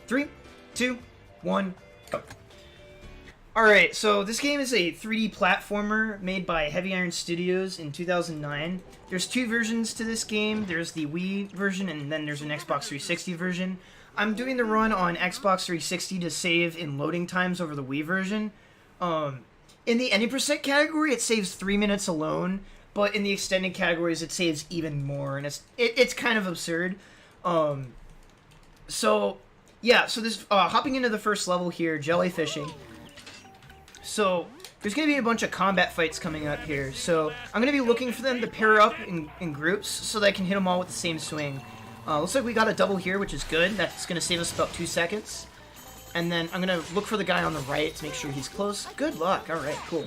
3, 2, 1, go. Alright, so this game is a 3D platformer made by Heavy Iron Studios in 2009. There's two versions to this game. There's the Wii version, and then there's an Xbox 360 version. I'm doing the run on Xbox 360 to save in loading times over the Wii version. In the any percent category, it saves 3 minutes alone, but in the extended categories, it saves even more, and it's kind of absurd. So this hopping into the first level here, Jellyfishing. So there's going to be a bunch of combat fights coming up here, so I'm going to be looking for them to pair up in groups so that I can hit them all with the same swing. Looks like we got a double here, which is good. That's going to save us about 2 seconds. And then I'm going to look for the guy on the right to make sure he's close. Good luck. Alright, cool.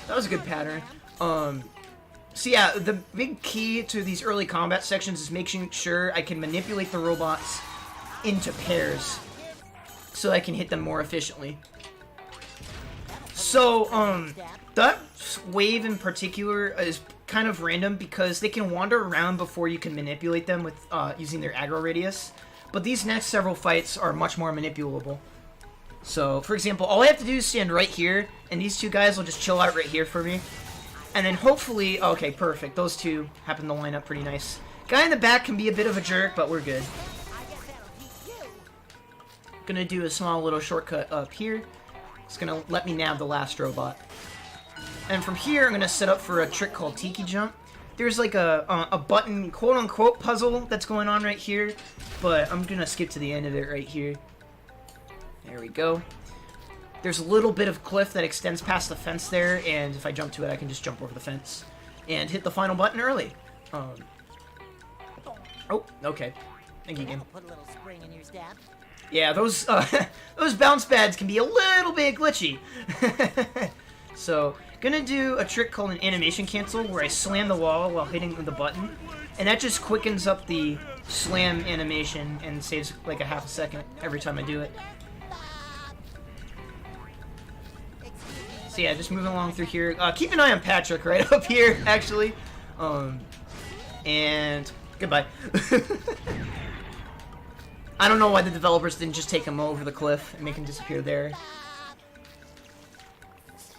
That was a good pattern. So yeah, the big key to these early combat sections is making sure I can manipulate the robots into pairs so I can hit them more efficiently. So, that wave in particular is kind of random because they can wander around before you can manipulate them with using their aggro radius. But these next several fights are much more manipulable. So, for example, all I have to do is stand right here, and these two guys will just chill out right here for me. And then hopefully, okay, perfect, those two happen to line up pretty nice. Guy in the back can be a bit of a jerk, but we're good. Gonna do a small little shortcut up here. It's gonna let me nab the last robot. And from here, I'm gonna set up for a trick called Tiki Jump. There's like a button, quote-unquote, puzzle that's going on right here, but I'm gonna skip to the end of it right here. There we go. There's a little bit of cliff that extends past the fence there, and if I jump to it, I can just jump over the fence and hit the final button early. Oh, okay. Thank you, game. Yeah, those those bounce pads can be a little bit glitchy. So, gonna do a trick called an animation cancel, where I slam the wall while hitting the button, and that just quickens up the slam animation and saves like a half a second every time I do it. So yeah, just moving along through here. Keep an eye on Patrick right up here, actually. And goodbye. I don't know why the developers didn't just take him over the cliff and make him disappear there.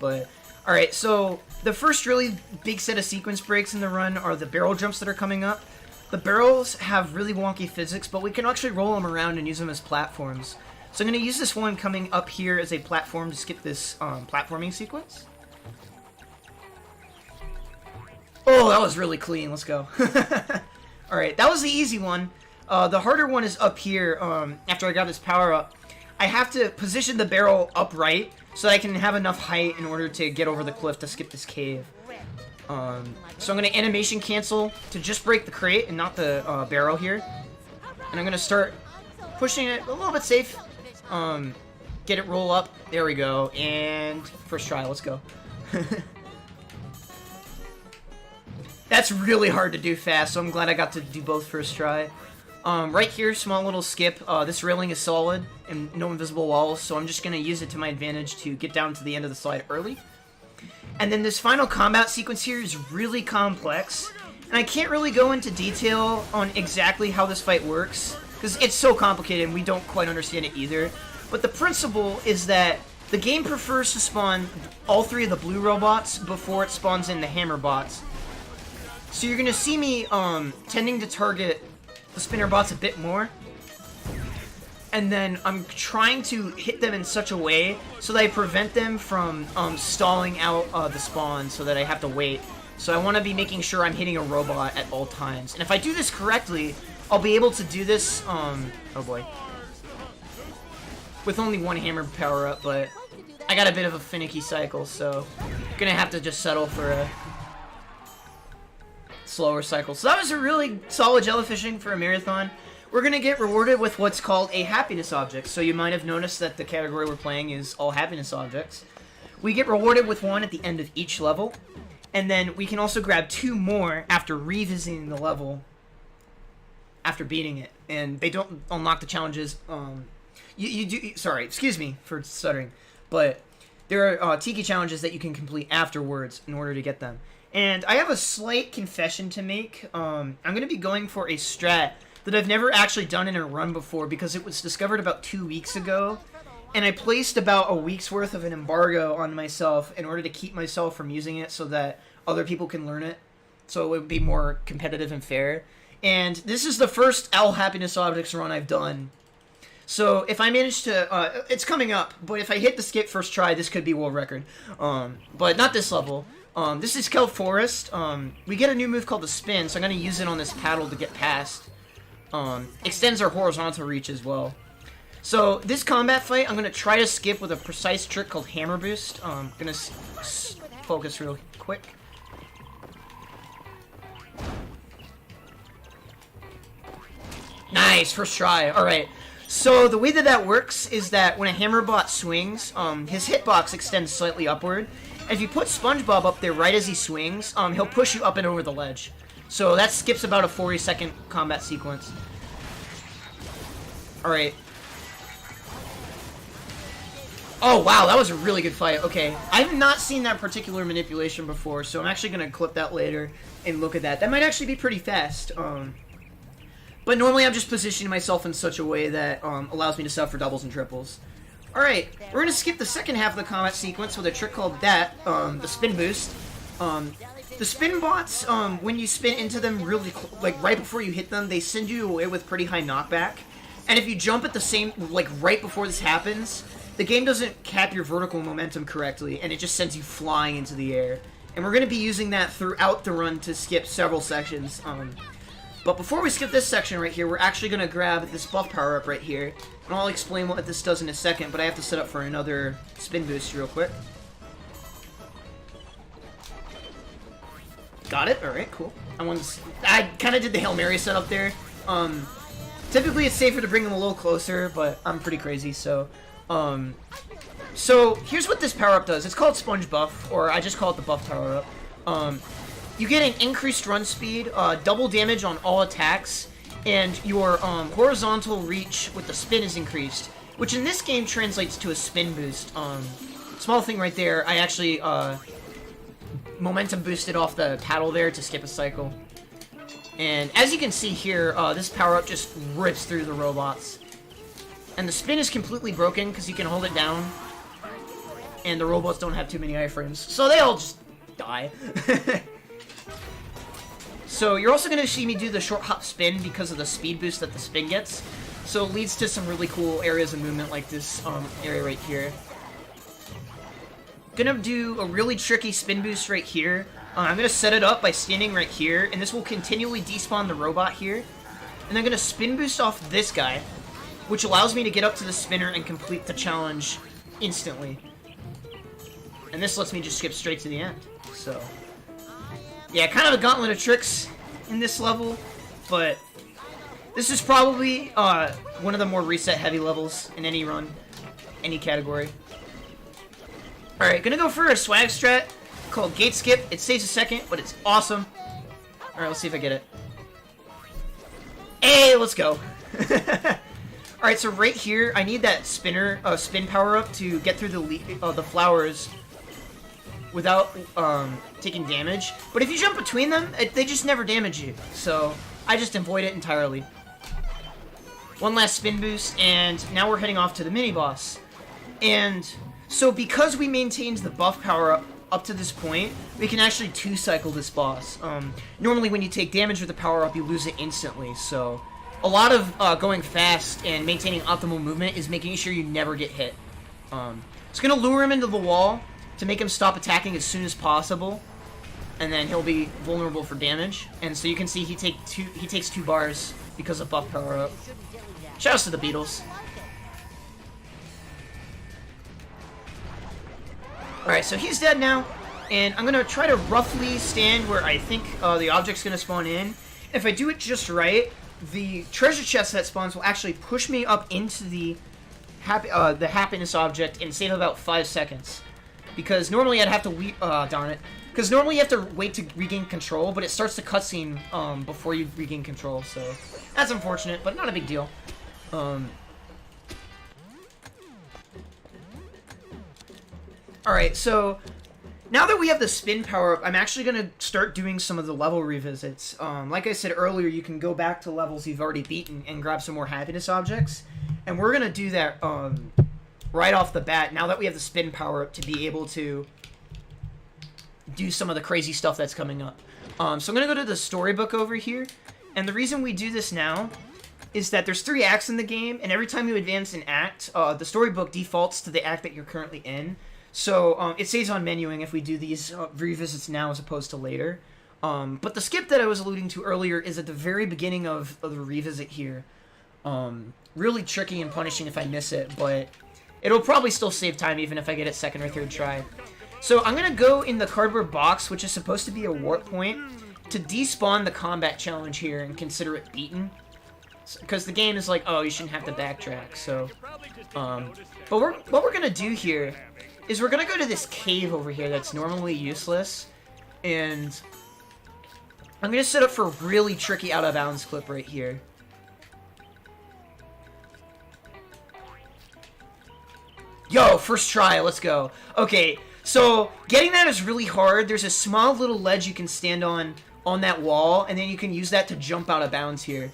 But, alright, so the first really big set of sequence breaks in the run are the barrel jumps that are coming up. The barrels have really wonky physics, but we can actually roll them around and use them as platforms. So I'm going to use this one coming up here as a platform to skip this platforming sequence. Oh, that was really clean. Let's go. Alright, that was the easy one. The harder one is up here, after I got this power up. I have to position the barrel upright so that I can have enough height in order to get over the cliff to skip this cave. So I'm going to animation cancel to just break the crate and not the barrel here. And I'm going to start pushing it a little bit safe. Get it roll up. There we go. And first try, let's go. That's really hard to do fast, so I'm glad I got to do both first try. Right here, small little skip. This railing is solid and no invisible walls, so I'm just going to use it to my advantage to get down to the end of the slide early. And then this final combat sequence here is really complex, and I can't really go into detail on exactly how this fight works, because it's so complicated and we don't quite understand it either. But the principle is that the game prefers to spawn all three of the blue robots before it spawns in the hammer bots. So you're going to see me tending to target the spinner bots a bit more, and then I'm trying to hit them in such a way so that I prevent them from stalling out the spawn so that I have to wait. So I want to be making sure I'm hitting a robot at all times, and if I do this correctly, I'll be able to do this, oh boy, with only one hammer power up, but I got a bit of a finicky cycle, so I'm gonna have to just settle for a slower cycle. So that was a really solid jellyfishing for a marathon. We're gonna get rewarded with what's called a happiness object. So you might have noticed that the category we're playing is all happiness objects. We get rewarded with one at the end of each level, and then we can also grab 2 more after revisiting the level after beating it. And they don't unlock the challenges. Sorry, excuse me for stuttering, but there are Tiki challenges that you can complete afterwards in order to get them. And I have a slight confession to make. I'm going to be going for a strat that I've never actually done in a run before because it was discovered about 2 weeks ago, and I placed about a week's worth of an embargo on myself in order to keep myself from using it so that other people can learn it, so it would be more competitive and fair. And this is the first Owl Happiness Objects run I've done. So if I manage to, it's coming up, but if I hit the skip first try, this could be world record. But not this level. This is Kelp Forest. We get a new move called the spin, so I'm going to use it on this paddle to get past. Extends our horizontal reach as well. So this combat fight, I'm going to try to skip with a precise trick called Hammer Boost. I'm going to focus real quick. Nice, first try. Alright. So the way that works is that when a Hammerbot swings, his hitbox extends slightly upward. And if you put SpongeBob up there right as he swings, he'll push you up and over the ledge. So that skips about a 40-second combat sequence. Alright. Oh, wow, that was a really good fight. Okay, I've not seen that particular manipulation before, so I'm actually going to clip that later and look at that. That might actually be pretty fast. But normally I'm just positioning myself in such a way that allows me to sub for doubles and triples. Alright, we're going to skip the second half of the combat sequence with a trick called that, the spin boost. The spin bots, when you spin into them really, like right before you hit them, they send you away with pretty high knockback. And if you jump at the same, like right before this happens, the game doesn't cap your vertical momentum correctly, and it just sends you flying into the air. And we're going to be using that throughout the run to skip several sections. But before we skip this section right here, we're actually going to grab this buff power-up right here. And I'll explain what this does in a second, but I have to set up for another spin boost real quick. Got it? Alright, cool. I kind of did the Hail Mary setup there. Typically it's safer to bring them a little closer, but I'm pretty crazy, so... So, here's what this power-up does. It's called Sponge Buff, or I just call it the buff power-up. You get an increased run speed, double damage on all attacks, and your horizontal reach with the spin is increased, which in this game translates to a spin boost. Small thing right there, I actually momentum boosted off the paddle there to skip a cycle. And as you can see here, this power-up just rips through the robots. And the spin is completely broken because you can hold it down. And the robots don't have too many iframes. So they all just die. So you're also going to see me do the short hop spin because of the speed boost that the spin gets. So it leads to some really cool areas of movement like this area right here. Gonna do a really tricky spin boost right here. I'm going to set it up by standing right here. And this will continually despawn the robot here. And I'm going to spin boost off this guy, which allows me to get up to the spinner and complete the challenge instantly. And this lets me just skip straight to the end. So, yeah, kind of a gauntlet of tricks in this level, but this is probably one of the more reset heavy levels in any run, any category. Alright, gonna go for a swag strat called Gate Skip. It saves a second, but it's awesome. Alright, let's see if I get it. Hey, let's go. Alright, so right here, I need that spin power-up to get through the flowers without taking damage. But if you jump between them, they just never damage you. So I just avoid it entirely. One last spin boost, and now we're heading off to the mini-boss. And so because we maintained the buff power up to this point, we can actually two-cycle this boss. Normally when you take damage with the power-up, you lose it instantly, so... A lot of going fast and maintaining optimal movement is making sure you never get hit. It's going to lure him into the wall to make him stop attacking as soon as possible, and then he'll be vulnerable for damage. And so you can see he takes 2 bars because of buff power up. Shouts to the Beatles. Alright, so he's dead now, and I'm going to try to roughly stand where I think the object's going to spawn in. If I do it just right, the treasure chest that spawns will actually push me up into the happiness object and save about 5 seconds. Because normally I'd have to darn it. Because normally you have to wait to regain control, but it starts the cutscene before you regain control, so that's unfortunate, but not a big deal. Alright, so now that we have the spin power-up, I'm actually going to start doing some of the level revisits. Like I said earlier, you can go back to levels you've already beaten and grab some more happiness objects. And we're going to do that right off the bat, now that we have the spin power-up, to be able to do some of the crazy stuff that's coming up. So I'm going to go to the storybook over here. And the reason we do this now is that there's 3 acts in the game, and every time you advance an act, the storybook defaults to the act that you're currently in. So it saves on menuing if we do these revisits now as opposed to later. But the skip that I was alluding to earlier is at the very beginning of the revisit here. Really tricky and punishing if I miss it, but it'll probably still save time even if I get it second or third try. So I'm going to go in the cardboard box, which is supposed to be a warp point, to despawn the combat challenge here and consider it beaten. Because the game is like, oh, you shouldn't have to backtrack, so... but what we're going to do here is we're going to go to this cave over here that's normally useless, and I'm going to set up for a really tricky out-of-bounds clip right here. Yo, first try, let's go. Okay, so getting that is really hard. There's a small little ledge you can stand on that wall, and then you can use that to jump out of bounds here.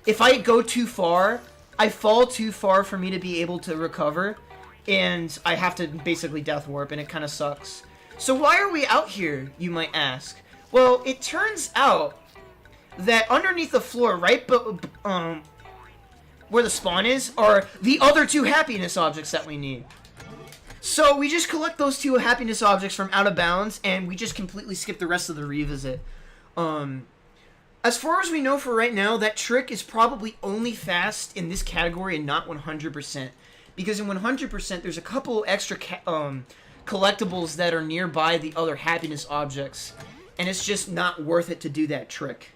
If I go too far, I fall too far for me to be able to recover, and I have to basically death warp, and it kind of sucks. So why are we out here, you might ask? Well, it turns out that underneath the floor, right where the spawn is, are the other 2 happiness objects that we need. So we just collect those 2 happiness objects from out of bounds, and we just completely skip the rest of the revisit. As far as we know for right now, that trick is probably only fast in this category and not 100%. Because in 100%, there's a couple extra collectibles that are nearby the other happiness objects. And it's just not worth it to do that trick.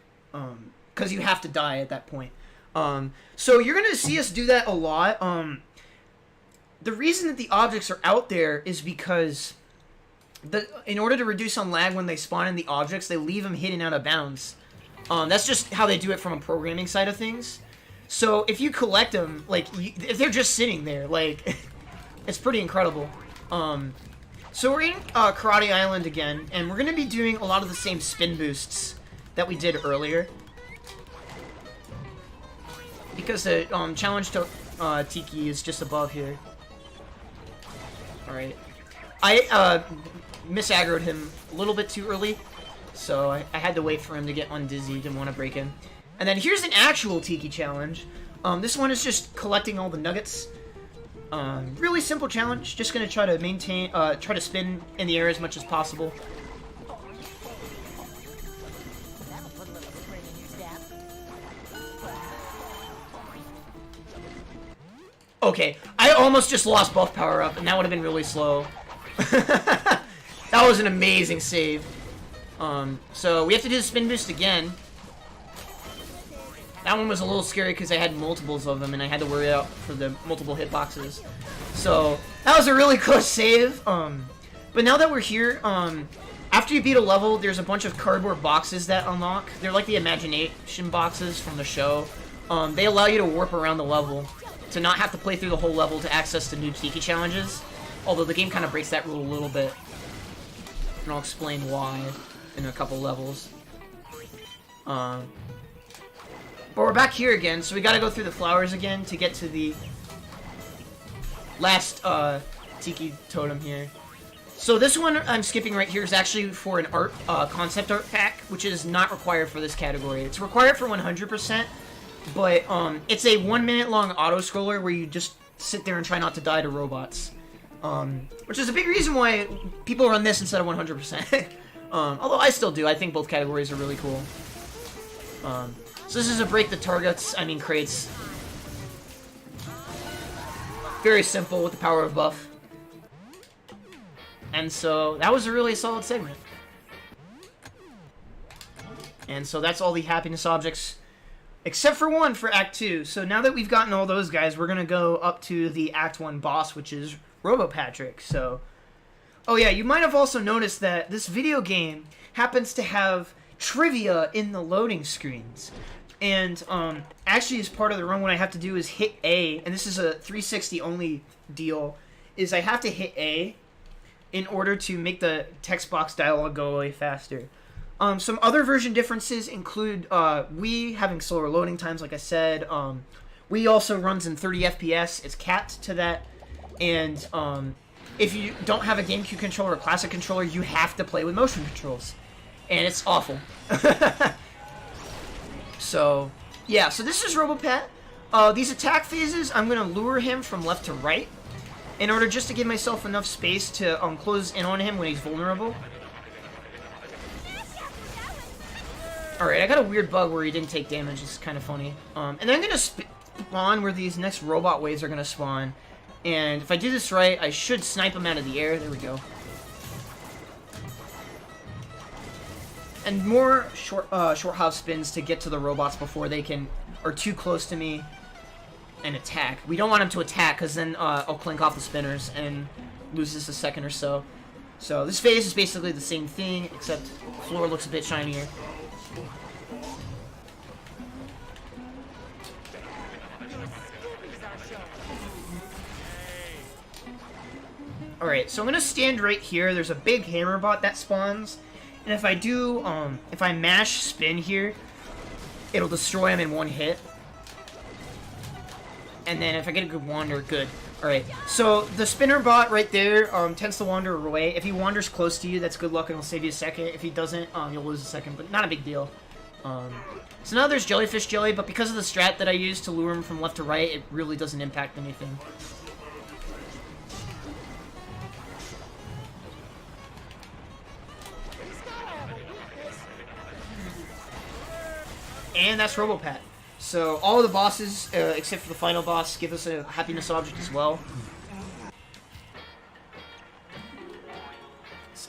Because you have to die at that point. So you're going to see us do that a lot. The reason that the objects are out there is because in order to reduce on lag when they spawn in the objects, they leave them hidden out of bounds. That's just how they do it from a programming side of things. So if you collect them, like, if they're just sitting there, like, it's pretty incredible. So we're in Karate Island again, and we're going to be doing a lot of the same spin boosts that we did earlier. Because the challenge to Tiki is just above here. Alright. I misaggroed him a little bit too early, so I had to wait for him to get undizzy, didn't want to break him. And then here's an actual Tiki challenge. This one is just collecting all the nuggets. Really simple challenge, just going to try to maintain, try to spin in the air as much as possible. Okay, I almost just lost buff power up, and that would have been really slow. That was an amazing save. So we have to do the spin boost again. That one was a little scary because I had multiples of them, and I had to worry out for the multiple hitboxes. So that was a really close save. But now that we're here, after you beat a level, there's a bunch of cardboard boxes that unlock. They're like the imagination boxes from the show. They allow you to warp around the level, to not have to play through the whole level to access the new Tiki challenges. Although the game kind of breaks that rule a little bit. And I'll explain why in a couple levels. But we're back here again, so we gotta go through the flowers again to get to the last Tiki totem here. So this one I'm skipping right here is actually for an art concept art pack, which is not required for this category. It's required for 100%. But, it's a 1 minute long auto-scroller where you just sit there and try not to die to robots. Which is a big reason why people run this instead of 100%. Although I still do. I think both categories are really cool. So this is a break the targets, crates. Very simple with the power of buff. And so, that was a really solid segment. And so that's all the happiness objects. Except for one for Act 2. So now that we've gotten all those guys, we're going to go up to the Act 1 boss, which is Robo Patrick. So, oh yeah, you might have also noticed that this video game happens to have trivia in the loading screens. And actually as part of the run, what I have to do is hit A, and this is a 360 only deal, is I have to hit A, in order to make the text box dialogue go away faster. Some other version differences include Wii having slower loading times, like I said. Wii also runs in 30 FPS. It's capped to that. And if you don't have a GameCube controller or Classic controller, you have to play with motion controls. And it's awful. So, yeah. So this is Robo Pat. These attack phases, I'm going to lure him from left to right in order just to give myself enough space to close in on him when he's vulnerable. Alright, I got a weird bug where he didn't take damage. It's kind of funny. And then I'm going to spawn where these next robot waves are going to spawn. And if I do this right, I should snipe them out of the air. There we go. And more short hop spins to get to the robots before they are too close to me and attack. We don't want them to attack because then I'll clink off the spinners and lose this a second or so. So this phase is basically the same thing, except the floor looks a bit shinier. Alright, so I'm going to stand right here. There's a big hammer bot that spawns. And if I do, if I mash spin here, it'll destroy him in one hit. And then if I get a good wander, good. Alright, so the spinner bot right there tends to wander away. If he wanders close to you, that's good luck and he'll save you a second. If he doesn't, you'll lose a second, but not a big deal. So now there's Jellyfish Jelly, but because of the strat that I use to lure him from left to right, it really doesn't impact anything. And that's Robo Pat. So all of the bosses, except for the final boss, give us a happiness object as well.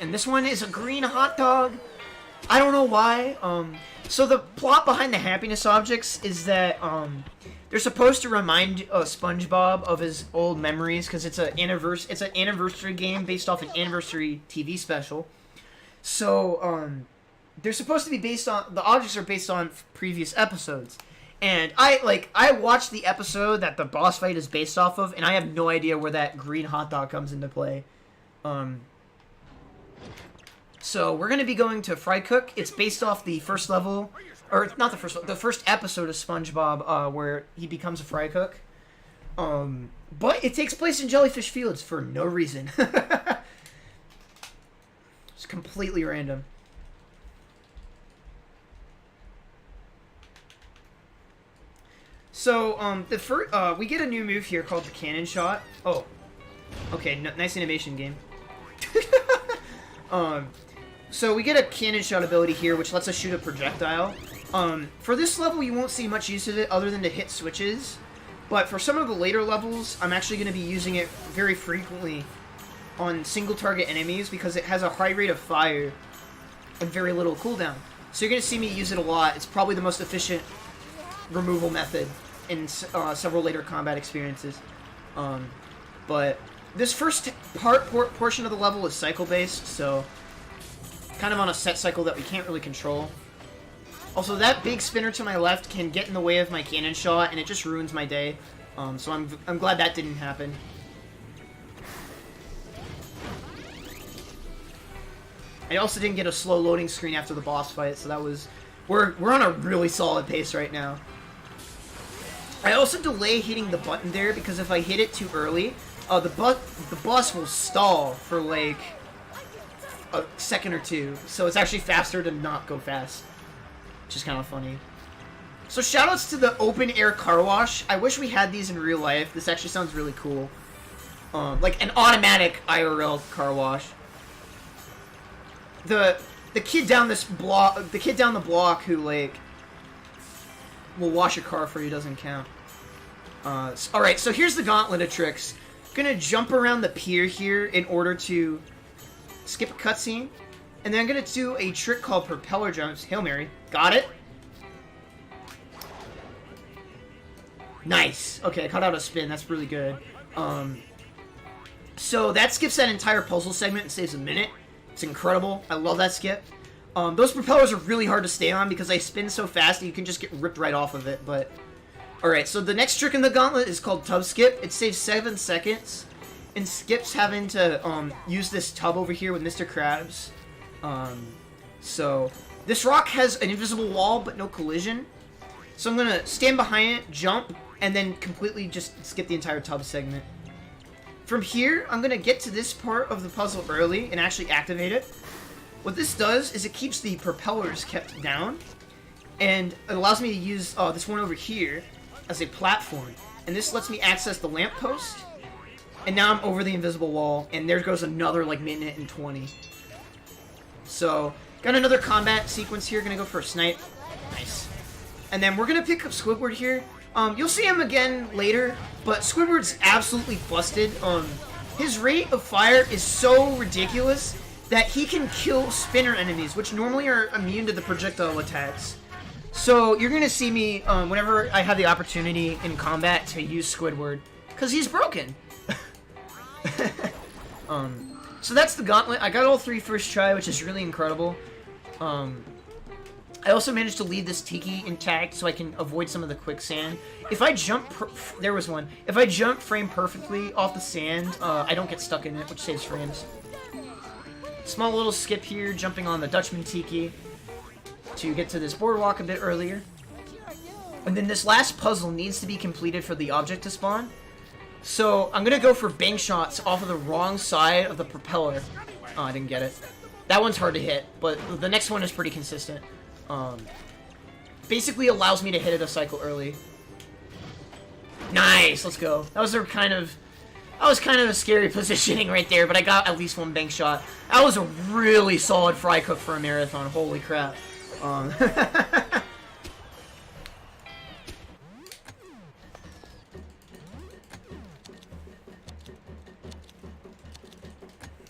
And this one is a green hot dog. I don't know why. So the plot behind the happiness objects is that they're supposed to remind SpongeBob of his old memories because it's an anniversary game based off an anniversary TV special. So they're supposed to be based on, the objects are based on previous episodes. And I watched the episode that the boss fight is based off of, and I have no idea where that green hot dog comes into play. So we're going to be going to Fry Cook. It's based off the first level, or not the first level, the first episode of SpongeBob where he becomes a Fry Cook. But it takes place in Jellyfish Fields for no reason. It's completely random. So, we get a new move here called the Cannon Shot. Oh. Okay, nice animation game. So we get a Cannon Shot ability here, which lets us shoot a projectile. For this level, you won't see much use of it other than to hit switches. But for some of the later levels, I'm actually going to be using it very frequently on single-target enemies because it has a high rate of fire and very little cooldown. So you're going to see me use it a lot. It's probably the most efficient removal method in several later combat experiences. But this first portion of the level is cycle-based, so kind of on a set cycle that we can't really control. Also, that big spinner to my left can get in the way of my cannon shot, and it just ruins my day. So I'm glad that didn't happen. I also didn't get a slow loading screen after the boss fight, so that was... We're on a really solid pace right now. I also delay hitting the button there because if I hit it too early, the boss will stall for like a second or two. So it's actually faster to not go fast, which is kind of funny. So shoutouts to the open air car wash. I wish we had these in real life. This actually sounds really cool. Like an automatic IRL car wash. The kid down the block who like will wash your car for you doesn't count. Alright, so here's the gauntlet of tricks. Gonna jump around the pier here in order to skip a cutscene. And then I'm gonna do a trick called propeller jumps. Hail Mary. Got it? Nice. Okay, I cut out a spin. That's really good. So that skips that entire puzzle segment and saves a minute. It's incredible. I love that skip. Those propellers are really hard to stay on because they spin so fast that you can just get ripped right off of it, but... Alright, so the next trick in the gauntlet is called Tub Skip. It saves 7 seconds, and skips having to use this tub over here with Mr. Krabs. So this rock has an invisible wall but no collision. So I'm gonna stand behind it, jump, and then completely just skip the entire tub segment. From here, I'm gonna get to this part of the puzzle early and actually activate it. What this does is it keeps the propellers kept down, and it allows me to use this one over here as a platform. And this lets me access the lamppost, and now I'm over the invisible wall, and there goes another like minute and 20. So, got another combat sequence here, gonna go for a snipe. Nice. And then we're gonna pick up Squidward here. You'll see him again later, but Squidward's absolutely busted. His rate of fire is so ridiculous that he can kill spinner enemies, which normally are immune to the projectile attacks. So you're gonna see me, whenever I have the opportunity in combat, to use Squidward, because he's broken. So that's the gauntlet. I got all 3 first try, which is really incredible. I also managed to leave this Tiki intact so I can avoid some of the quicksand. If I jump, there was one. If I jump frame perfectly off the sand, I don't get stuck in it, which saves frames. Small little skip here, jumping on the Dutchman Tiki to get to this boardwalk a bit earlier. And then this last puzzle needs to be completed for the object to spawn. So I'm gonna go for bank shots off of the wrong side of the propeller. Oh, I didn't get it. That one's hard to hit, but the next one is pretty consistent. Basically allows me to hit it a cycle early. Nice, let's go. That was kind of a scary positioning right there, but I got at least one bank shot. That was a really solid fry cook for a marathon. Holy crap.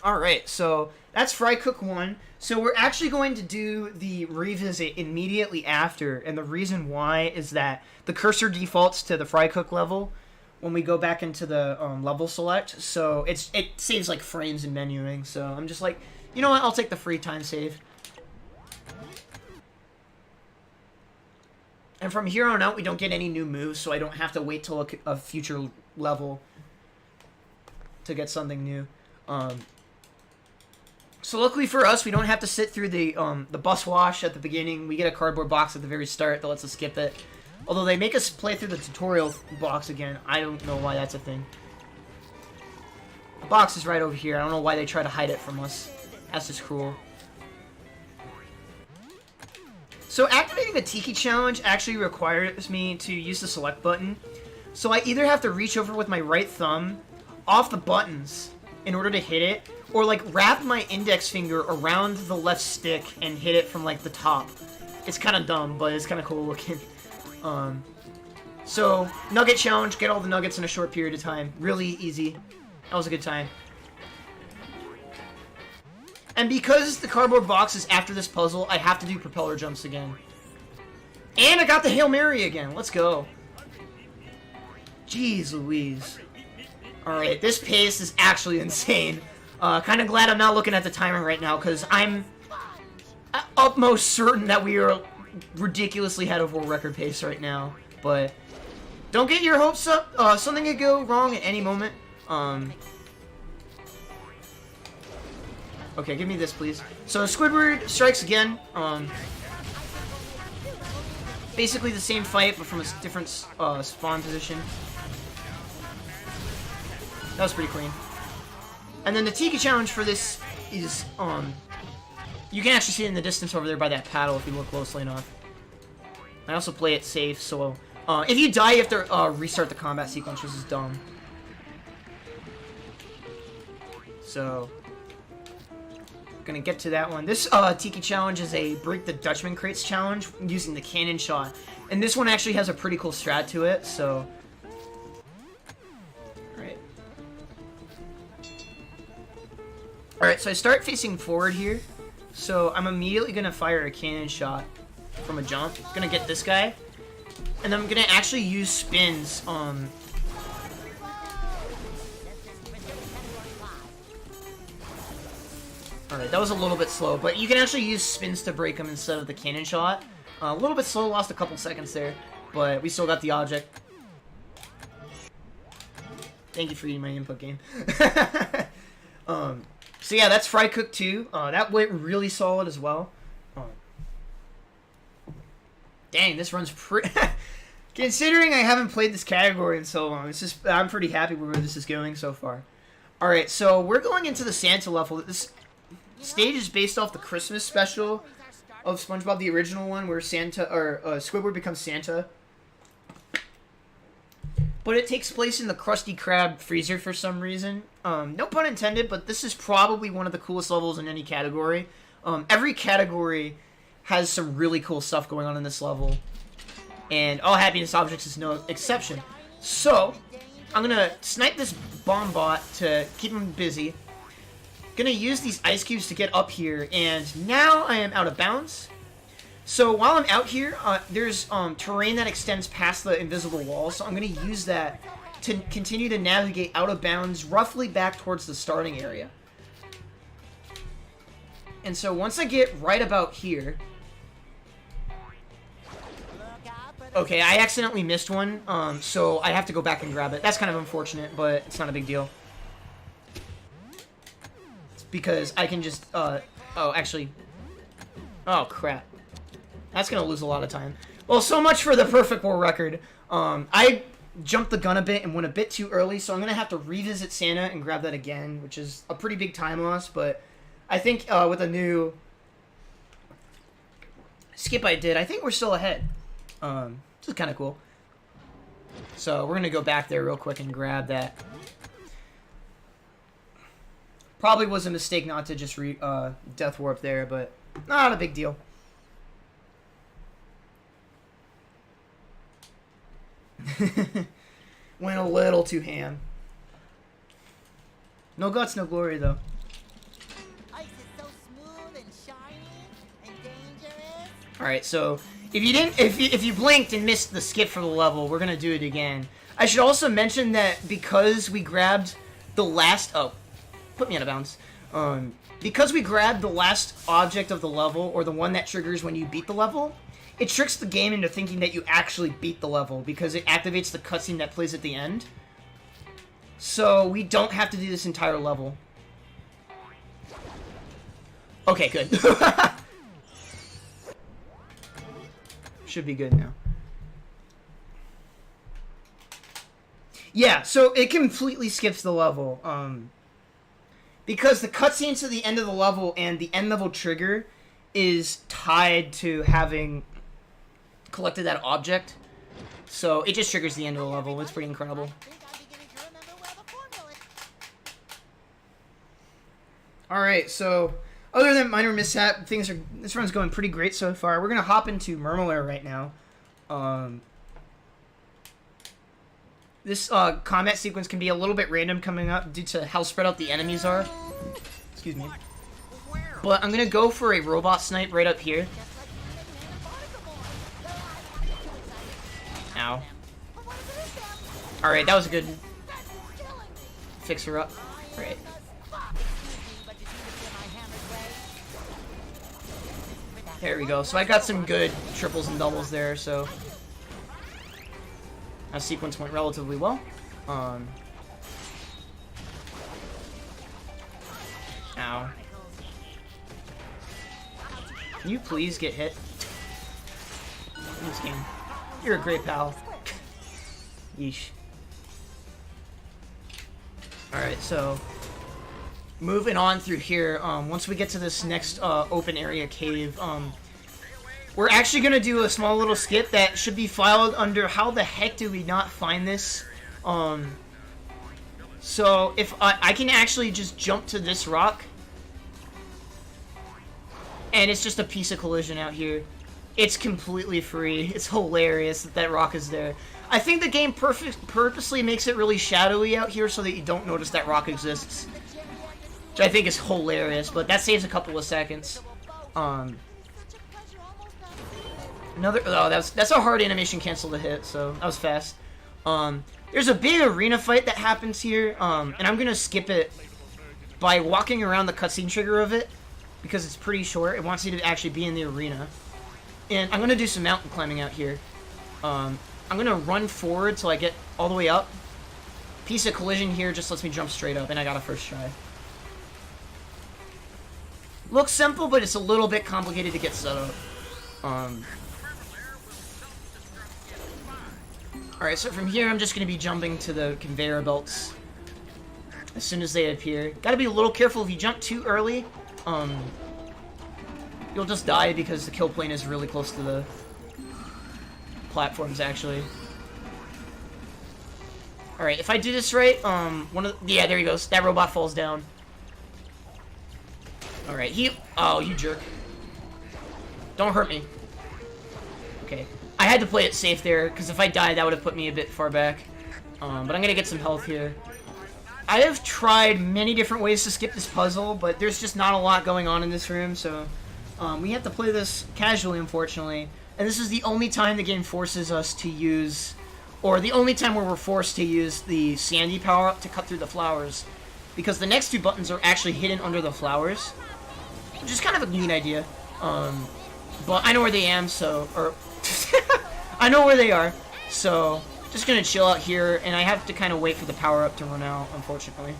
Alright, so that's Fry Cook 1. So we're actually going to do the revisit immediately after, and the reason why is that the cursor defaults to the Fry Cook level when we go back into the level select, so it saves like frames in menuing, so I'm just like, you know what, I'll take the free time save. And from here on out, we don't get any new moves, so I don't have to wait till a future level to get something new. So luckily for us, we don't have to sit through the bus wash at the beginning. We get a cardboard box at the very start that lets us skip it. Although they make us play through the tutorial box again. I don't know why that's a thing. The box is right over here. I don't know why they try to hide it from us. That's just cruel. So activating the Tiki challenge actually requires me to use the select button. So I either have to reach over with my right thumb off the buttons in order to hit it, or like wrap my index finger around the left stick and hit it from like the top. It's kind of dumb, but it's kind of cool looking. So nugget challenge, get all the nuggets in a short period of time. Really easy. That was a good time. And because the cardboard box is after this puzzle, I have to do propeller jumps again. And I got the Hail Mary again. Let's go. Jeez Louise. Alright, this pace is actually insane. Kind of glad I'm not looking at the timer right now, because I'm utmost certain that we are ridiculously ahead of world record pace right now. But don't get your hopes up. Something could go wrong at any moment. Okay, give me this, please. So Squidward strikes again. Basically the same fight, but from a different spawn position. That was pretty clean. And then the Tiki challenge for this is, you can actually see it in the distance over there by that paddle if you look closely enough. I also play it safe, so if you die, you have to restart the combat sequence, which is dumb. So, gonna get to that one. This Tiki challenge is a break the Dutchman crates challenge using the cannon shot, and this one actually has a pretty cool strat to it. So, Alright, so I start facing forward here. So I'm immediately gonna fire a cannon shot from a jump. Gonna get this guy. And then I'm gonna actually use spins on... Alright, that was a little bit slow, but you can actually use spins to break them instead of the cannon shot. A little bit slow, lost a couple seconds there, but we still got the object. Thank you for eating my input game. So yeah, that's Fry Cook 2. That went really solid as well. Dang, this runs pretty... Considering I haven't played this category in so long, I'm pretty happy with where this is going so far. Alright, so we're going into the Santa level. This stage is based off the Christmas special of SpongeBob, the original one, where Squidward becomes Santa. But it takes place in the Krusty Krab freezer for some reason. No pun intended, but this is probably one of the coolest levels in any category. Every category has some really cool stuff going on in this level. And All Happiness Objects is no exception. So, I'm going to snipe this bomb bot to keep him busy. Going to use these ice cubes to get up here. And now I am out of bounds. So, while I'm out here, there's terrain that extends past the invisible wall. So, I'm going to use that to continue to navigate out of bounds, roughly back towards the starting area. And so, once I get right about here... Okay, I accidentally missed one, so I have to go back and grab it. That's kind of unfortunate, but it's not a big deal. It's because I can just, oh, actually... Oh, crap. That's gonna lose a lot of time. Well, so much for the perfect world record. I jumped the gun a bit and went a bit too early, so I'm gonna have to revisit Santa and grab that again, which is a pretty big time loss, but I think, with a new skip I did, I think we're still ahead. This is kind of cool. So, we're going to go back there real quick and grab that. Probably was a mistake not to just death warp there, but not a big deal. Went a little too ham. No guts, no glory, though. Alright, so... If you blinked and missed the skip for the level, we're gonna do it again. I should also mention that because we grabbed the last... Oh, put me out of bounds. Because we grabbed the last object of the level, or the one that triggers when you beat the level, it tricks the game into thinking that you actually beat the level, because it activates the cutscene that plays at the end. So, we don't have to do this entire level. Okay, good. Should be good now. Yeah, so it completely skips the level. Because the cutscenes to the end of the level and the end level trigger is tied to having collected that object. So it just triggers the end of the level. It's pretty incredible. Alright, so... Other than minor mishap, this run's going pretty great so far. We're going to hop into Mermalair right now. This combat sequence can be a little bit random coming up due to how spread out the enemies are. Excuse me. But I'm going to go for a robot snipe right up here. Ow. Alright, that was a good fix her up. Right. There we go. So I got some good triples and doubles there, so that sequence went relatively well. Ow. Can you please get hit? In this game. You're a great pal. Yeesh. Alright, so moving on through here, once we get to this next open area cave, we're actually going to do a small little skip that should be filed under how the heck do we not find this. So if I can actually just jump to this rock, and it's just a piece of collision out here. It's completely free. It's hilarious that that rock is there. I think the game purposely makes it really shadowy out here so that you don't notice that rock exists. Which I think is hilarious, but that saves a couple of seconds. Oh, that's a hard animation cancel to hit, so that was fast. There's a big arena fight that happens here, and I'm gonna skip it by walking around the cutscene trigger of it, because it's pretty short. It wants you to actually be in the arena. And I'm gonna do some mountain climbing out here. I'm gonna run forward till I get all the way up. Piece of collision here just lets me jump straight up, and I got a first try. Looks simple, but it's a little bit complicated to get set up. Alright, so from here I'm just going to be jumping to the conveyor belts as soon as they appear. Gotta be a little careful if you jump too early. You'll just die because the kill plane is really close to the platforms, actually. Alright, if I do this right, yeah, there he goes. That robot falls down. Alright, oh, you jerk. Don't hurt me. Okay. I had to play it safe there, because if I died, that would have put me a bit far back. But I'm gonna get some health here. I have tried many different ways to skip this puzzle, but there's just not a lot going on in this room, so we have to play this casually, unfortunately. And this is the only time the game forces us to use, or the only time where we're forced to use the Sandy power-up to cut through the flowers. Because the next two buttons are actually hidden under the flowers, which is kind of a neat idea. But I know where they am, so, I know where they are, so just gonna chill out here, and I have to kind of wait for the power-up to run out, unfortunately.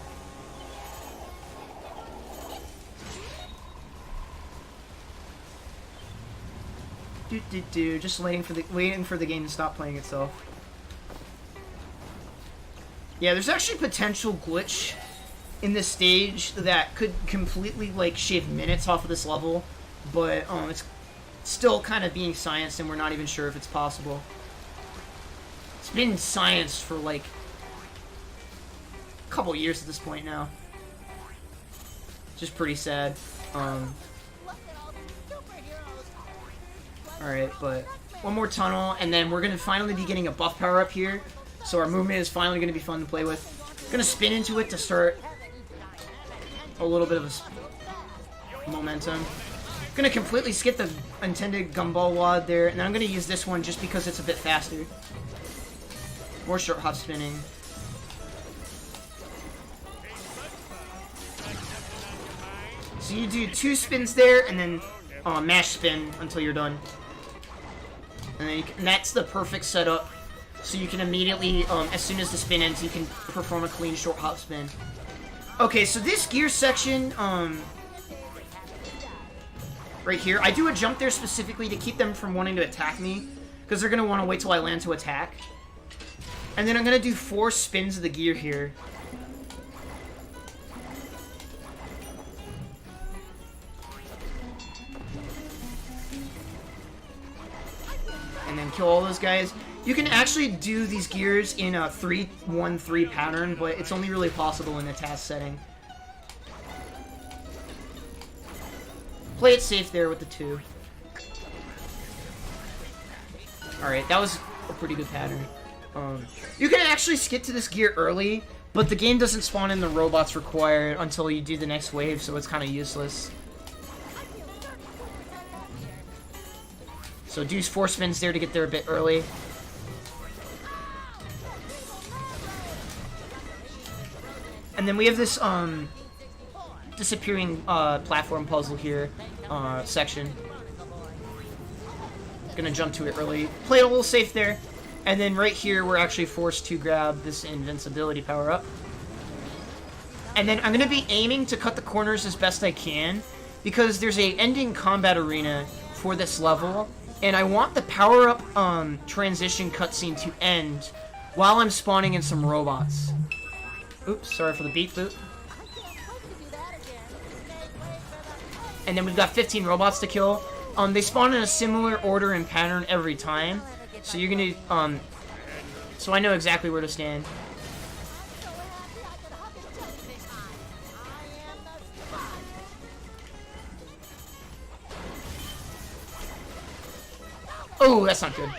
Just waiting for the game to stop playing itself. Yeah, there's actually potential glitch in this stage that could completely like shave minutes off of this level, but it's still kind of being scienced, and we're not even sure if it's possible. It's been scienced for like a couple years at this point now. Just pretty sad. Alright, but one more tunnel, and then we're going to finally be getting a buff power up here. So our movement is finally going to be fun to play with. Going to spin into it to start a little bit of a momentum. Going to completely skip the intended gumball wad there, and then I'm going to use this one just because it's a bit faster. More short hop spinning. So you do 2 spins there, and then mash spin until you're done. And then and that's the perfect setup. So you can immediately, as soon as the spin ends, you can perform a clean short hop spin. Okay, so this gear section, right here, I do a jump there specifically to keep them from wanting to attack me, because they're going to want to wait till I land to attack. And then I'm going to do 4 spins of the gear here. And then kill all those guys. You can actually do these gears in a 3-1-3 pattern, but it's only really possible in the task setting. Play it safe there with the 2. Alright, that was a pretty good pattern. You can actually skip to this gear early, but the game doesn't spawn in the robots required until you do the next wave, so it's kind of useless. So do 4 spins there to get there a bit early. And then we have this disappearing platform puzzle here section. Gonna jump to it early. Play it a little safe there. And then right here we're actually forced to grab this invincibility power up. And then I'm gonna be aiming to cut the corners as best I can, because there's a ending combat arena for this level, and I want the power up transition cutscene to end while I'm spawning in some robots. Oops, sorry for the beat boot. And then we've got 15 robots to kill. They spawn in a similar order and pattern every time. So you're gonna, so I know exactly where to stand. Oh, that's not good.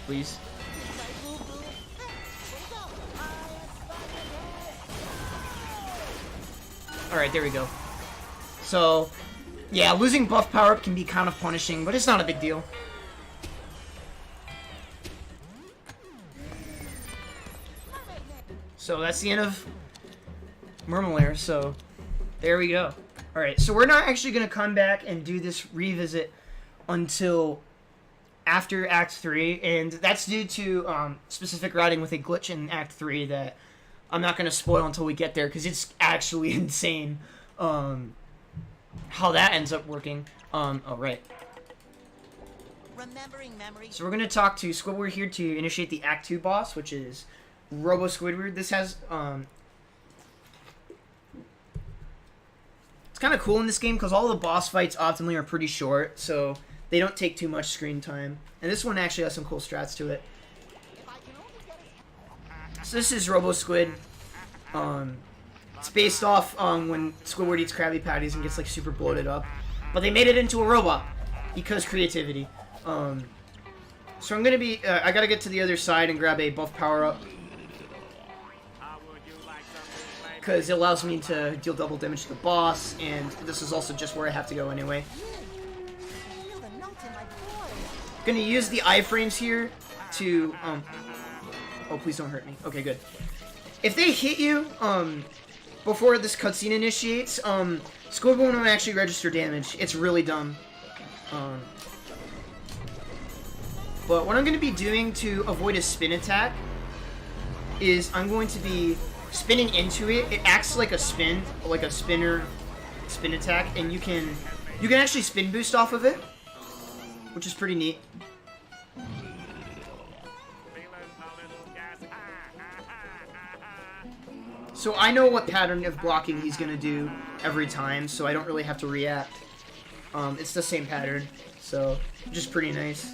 Please. Alright, there we go. So, yeah, losing buff power-up can be kind of punishing, but it's not a big deal. So that's the end of Mermalair, so there we go. Alright, so we're not actually going to come back and do this revisit until after Act 3, and that's due to specific routing with a glitch in Act 3 that I'm not going to spoil until we get there, because it's actually insane how that ends up working. Oh, right. So we're going to talk to Squidward here to initiate the Act 2 boss, which is Robo Squidward. This has... it's kind of cool in this game because all the boss fights optimally are pretty short, so they don't take too much screen time. And this one actually has some cool strats to it. So this is Robo Squid. It's based off when Squidward eats Krabby Patties and gets like super bloated up. But they made it into a robot because creativity. So I'm gonna be, I gotta get to the other side and grab a buff power up. Because it allows me to deal double damage to the boss, and this is also just where I have to go anyway. Gonna use the iframes here to, oh, please don't hurt me. Okay, good. If they hit you, before this cutscene initiates, Squidward won't actually register damage. It's really dumb. But what I'm going to be doing to avoid a spin attack is I'm going to be spinning into it. It acts like a spin, like a spin attack, and you can actually spin boost off of it, which is pretty neat. So I know what pattern of blocking he's going to do every time, so I don't really have to react. It's the same pattern, so just pretty nice.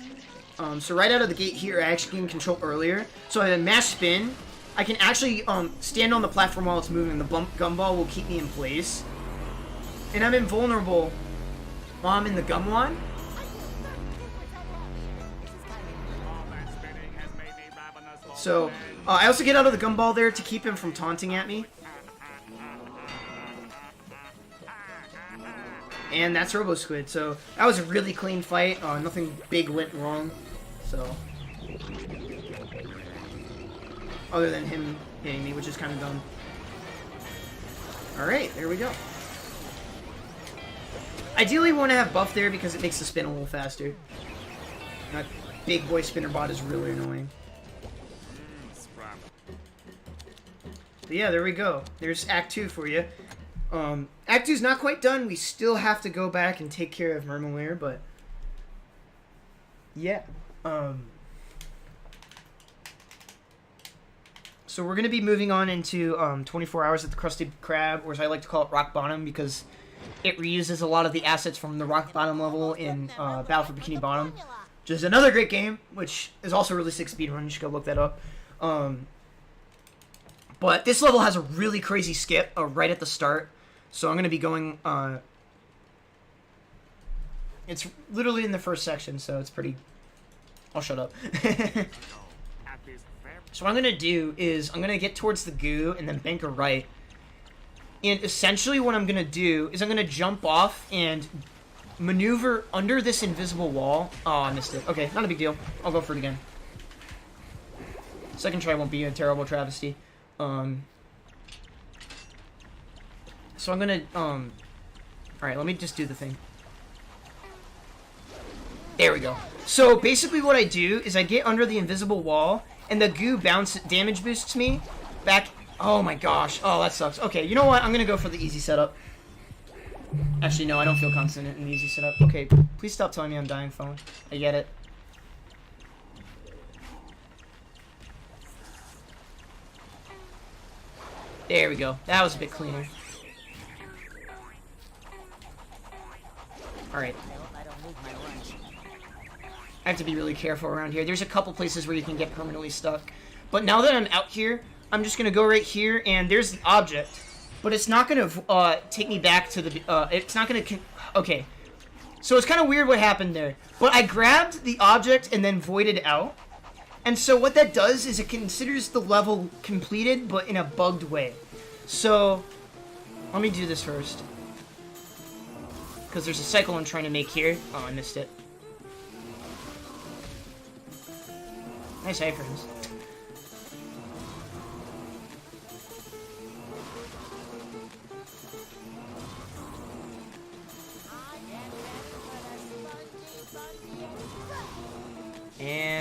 So right out of the gate here, I actually gained control earlier. So I have a mash spin. I can actually stand on the platform while it's moving. The gumball will keep me in place. And I'm invulnerable while I'm in the gum wand. So I also get out of the gumball there to keep him from taunting at me. And that's Robo Squid. So that was a really clean fight. Nothing big went wrong. So, other than him hitting me, which is kind of dumb. Alright, there we go. Ideally, we want to have buff there because it makes the spin a little faster. That big boy spinner bot is really annoying. But yeah, there we go. There's Act 2 for you. Act 2's not quite done. We still have to go back and take care of Mermalair, but yeah. So we're going to be moving on into 24 Hours at the Krusty Krab, or as I like to call it, Rock Bottom, because it reuses a lot of the assets from the Rock Bottom level in Battle for Bikini Bottom, which is another great game, which is also really sick speedrun. You should go look that up. But this level has a really crazy skip right at the start, so I'm going to be going... it's literally in the first section, so it's pretty... I'll shut up. So what I'm going to do is I'm going to get towards the goo and then bank a right. And essentially what I'm going to do is I'm going to jump off and maneuver under this invisible wall. Oh, I missed it. Okay, not a big deal. I'll go for it again. Second try won't be a terrible travesty. So I'm going to... Alright, let me just do the thing. There we go. So basically what I do is I get under the invisible wall, and the goo damage boosts me back. Oh my gosh. Oh, that sucks. Okay, you know what? I'm going to go for the easy setup. Actually, no, I don't feel confident in the easy setup. Okay, please stop telling me I'm dying, phone. I get it. There we go. That was a bit cleaner. Alright. I have to be really careful around here. There's a couple places where you can get permanently stuck. But now that I'm out here, I'm just going to go right here, and there's the object. But it's not going to take me back to the... it's not going to... Okay. So it's kind of weird what happened there. But I grabbed the object and then voided out. And so what that does is it considers the level completed, but in a bugged way. So, let me do this first. Because there's a cycle I'm trying to make here. Oh, I missed it. Nice iframes.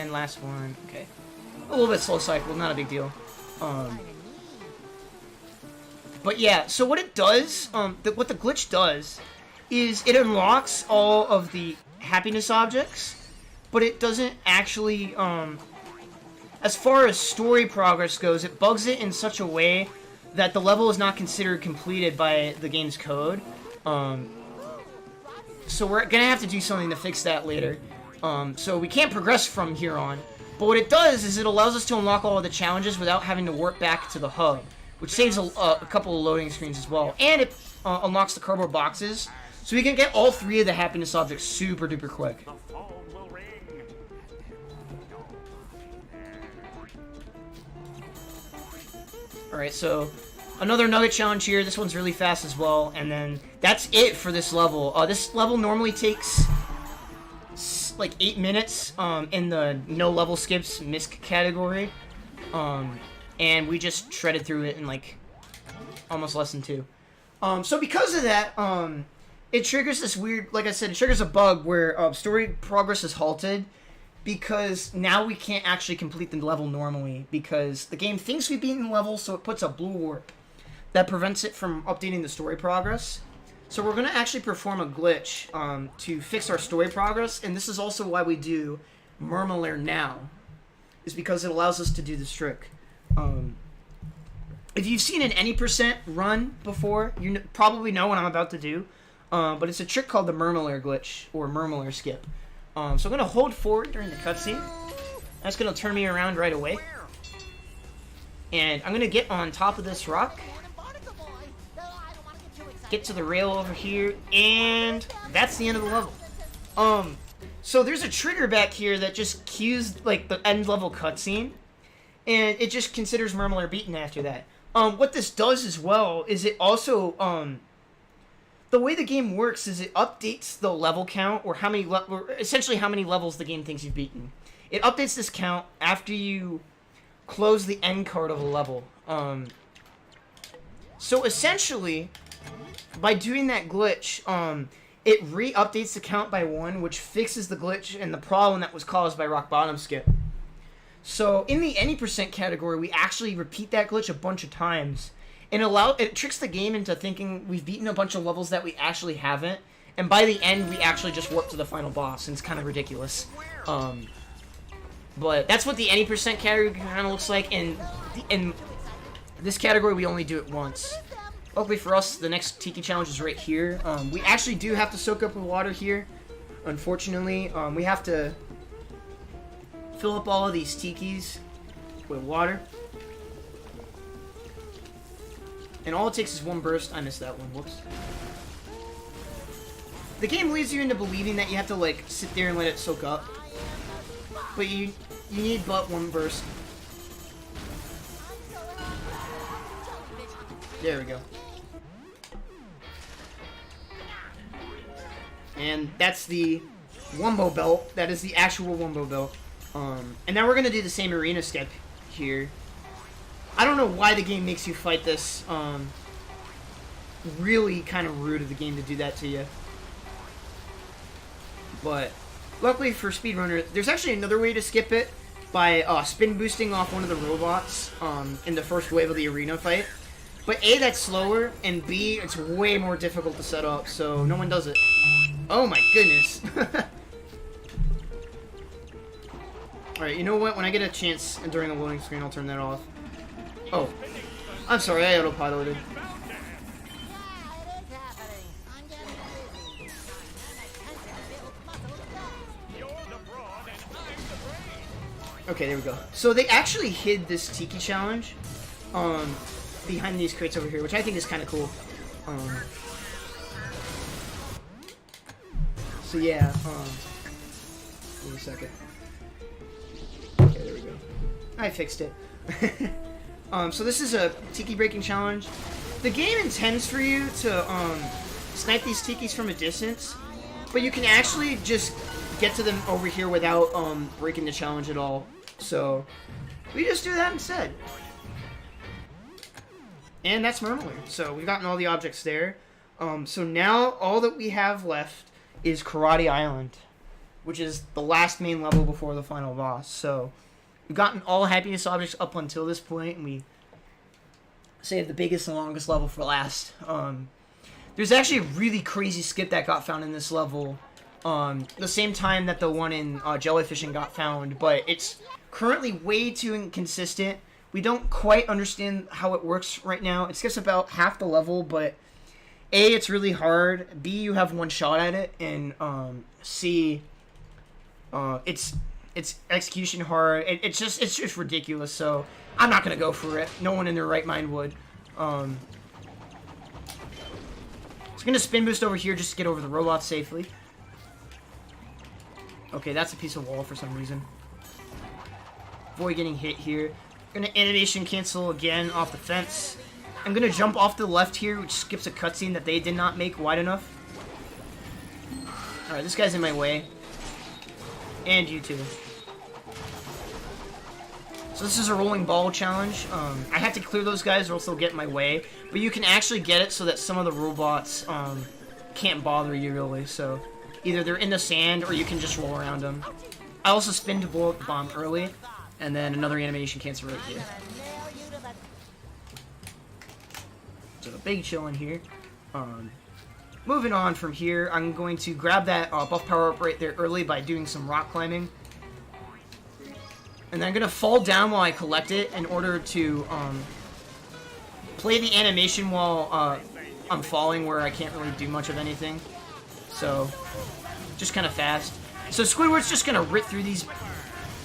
and last one. Okay. A little bit slow cycle, not a big deal. But yeah, so what it does, what the glitch does, is it unlocks all of the happiness objects, but it doesn't actually, as far as story progress goes, it bugs it in such a way that the level is not considered completed by the game's code. So we're gonna have to do something to fix that later. So we can't progress from here on. But what it does is it allows us to unlock all of the challenges without having to warp back to the hub, which saves a couple of loading screens as well. And it unlocks the cardboard boxes, so we can get all 3 of the happiness objects super duper quick. Alright, so another nugget challenge here. This one's really fast as well. And then that's it for this level. This level normally takes like 8 minutes in the no level skips misc category. And we just shredded through it in like almost less than 2. So because of that, it triggers this weird, like I said, it triggers a bug where story progress is halted because now we can't actually complete the level normally because the game thinks we've beaten the level, so it puts a blue warp that prevents it from updating the story progress. So we're going to actually perform a glitch to fix our story progress, and this is also why we do Mermalair now, is because it allows us to do this trick. If you've seen an any percent run before, you probably know what I'm about to do, but it's a trick called the Mermalair glitch, or Mermalair skip. So I'm going to hold forward during the cutscene. That's going to turn me around right away. And I'm going to get on top of this rock. Get to the rail over here, and that's the end of the level. So there's a trigger back here that just cues, like, the end level cutscene, and it just considers Mermalair beaten after that. What this does as well is it also, the way the game works is it updates the level count, or how many, or essentially how many levels the game thinks you've beaten. It updates this count after you close the end card of a level. So essentially, by doing that glitch, it re-updates the count by 1, which fixes the glitch and the problem that was caused by Rock Bottom Skip. So in the any percent category, we actually repeat that glitch a bunch of times, and it tricks the game into thinking we've beaten a bunch of levels that we actually haven't, and by the end, we actually just warp to the final boss, and it's kind of ridiculous. But that's what the any percent category kind of looks like, and in this category, we only do it once. Luckily for us, the next Tiki challenge is right here. We actually do have to soak up with water here. Unfortunately, we have to fill up all of these Tikis with water. And all it takes is 1 burst. I missed that one. Whoops. The game leads you into believing that you have to, like, sit there and let it soak up. But you need but 1 burst. There we go. And that's the Wumbo belt. That is the actual Wumbo belt. And now we're going to do the same arena step here. I don't know why the game makes you fight this. Really kind of rude of the game to do that to you. But luckily for Speedrunner, there's actually another way to skip it by spin boosting off one of the robots in the first wave of the arena fight. But A, that's slower, and B, it's way more difficult to set up, so no one does it. Oh my goodness. Alright, you know what? When I get a chance during the loading screen, I'll turn that off. Oh. I'm sorry, I autopiloted. Okay, there we go. So they actually hid this Tiki challenge behind these crates over here, which I think is kind of cool. So yeah, wait a second. Okay, there we go. I fixed it. So this is a Tiki breaking challenge. The game intends for you to snipe these Tikis from a distance, but you can actually just get to them over here without breaking the challenge at all. So we just do that instead. And that's Mermalair. So we've gotten all the objects there. So now all that we have left is Karate Island. which is the last main level before the final boss. So we've gotten all happiness objects up until this point, and we saved the biggest and longest level for last. There's actually a really crazy skip that got found in this level, the same time that the one in Jellyfishing got found, but it's currently way too inconsistent. We don't quite understand how it works right now. It skips about half the level, but A, it's really hard, B, you have one shot at it, and C, it's execution hard. It's just ridiculous, so I'm not gonna go for it. No one in their right mind would. Just gonna spin boost over here just to get over the robots safely. Okay, that's a piece of wall for some reason. Avoid getting hit here. Gonna animation cancel again off the fence. I'm gonna jump off to the left here, which skips a cutscene that they did not make wide enough. Alright, this guy's in my way. And you too. So this is a rolling ball challenge. I have to clear those guys or else they'll get in my way. But you can actually get it so that some of the robots can't bother you really. So either they're in the sand or you can just roll around them. I also spin to blow up the bomb early. And then another animation cancel right here. So a big chill in here. Moving on from here, I'm going to grab that buff power up right there early by doing some rock climbing. And then I'm going to fall down while I collect it in order to play the animation while I'm falling where I can't really do much of anything. So, just kind of fast. So Squidward's just going to rip through these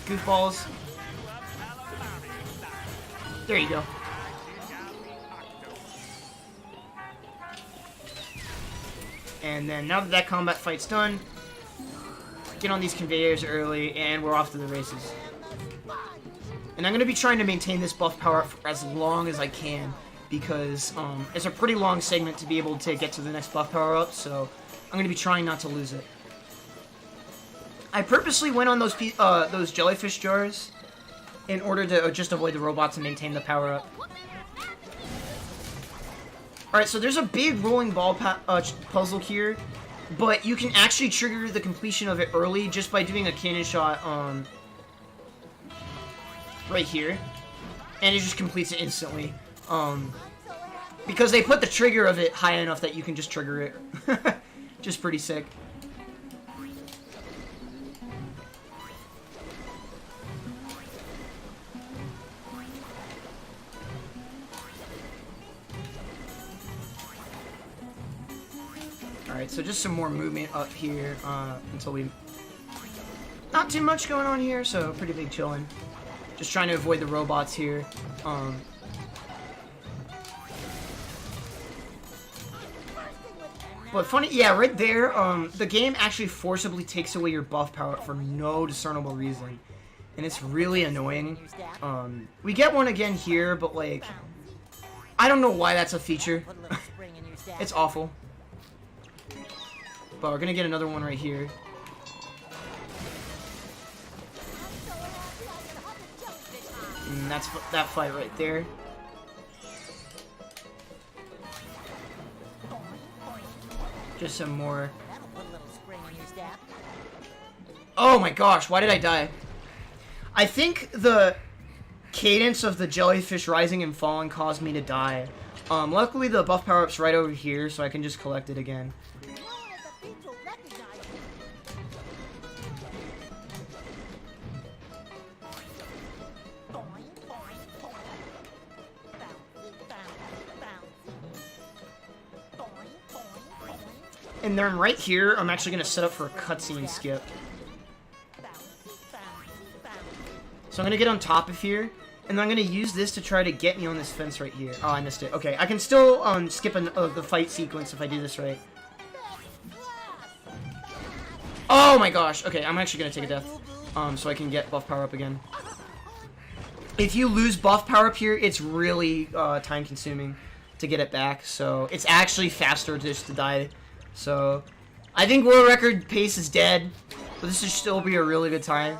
goofballs. There you go. And then now that combat fight's done, get on these conveyors early, and we're off to the races. And I'm going to be trying to maintain this buff power up for as long as I can, because it's a pretty long segment to be able to get to the next buff power up, so I'm going to be trying not to lose it. I purposely went on those jellyfish jars in order to just avoid the robots and maintain the power up. Alright, so there's a big rolling ball puzzle here, but you can actually trigger the completion of it early just by doing a cannon shot right here, and it just completes it instantly. Because they put the trigger of it high enough that you can just trigger it. Just pretty sick. Alright, so just some more movement up here until we... Not too much going on here, so pretty big chillin'. Just trying to avoid the robots here. But funny, yeah, right there, the game actually forcibly takes away your buff power for no discernible reason. And it's really annoying. We get one again here, but like... I don't know why that's a feature. It's awful. But we're gonna get another one right here. And that's that fight right there. Just some more. Oh my gosh, why did I die? I think the cadence of the jellyfish rising and falling caused me to die. Luckily the buff power-up's right over here, so I can just collect it again. And then right here, I'm actually going to set up for a cutscene skip. So I'm going to get on top of here, and then I'm going to use this to try to get me on this fence right here. Oh, I missed it. Okay, I can still skip the fight sequence if I do this right. Oh my gosh. Okay, I'm actually going to take a death so I can get buff power up again. If you lose buff power up here, it's really time consuming to get it back, so it's actually faster just to die. So, I think world record pace is dead, but this should still be a really good time.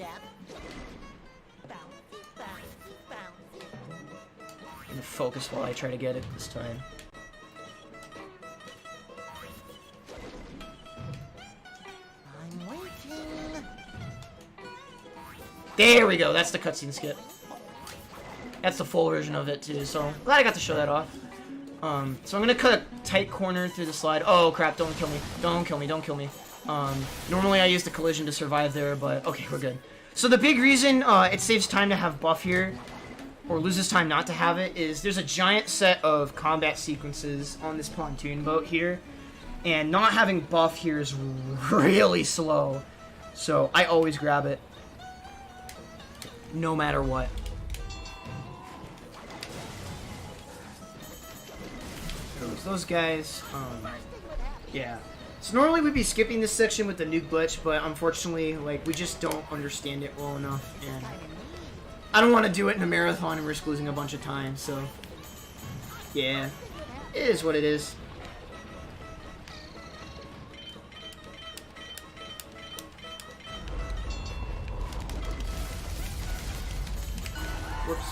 I'm gonna focus while I try to get it this time. I'm waiting. There we go. That's the cutscene skip. That's the full version of it too. So glad I got to show that off. So I'm gonna cut a tight corner through the slide. Oh crap! Don't kill me! Don't kill me! Don't kill me! Normally I use the collision to survive there, but okay, we're good. So the big reason it saves time to have buff here, or loses time not to have it, is there's a giant set of combat sequences on this pontoon boat here, and not having buff here is really slow. So I always grab it, no matter what. Those guys, yeah. So normally we'd be skipping this section with the nuke glitch, but unfortunately, like, we just don't understand it well enough, and I don't want to do it in a marathon and risk losing a bunch of time, so yeah, it is what it is. Whoops.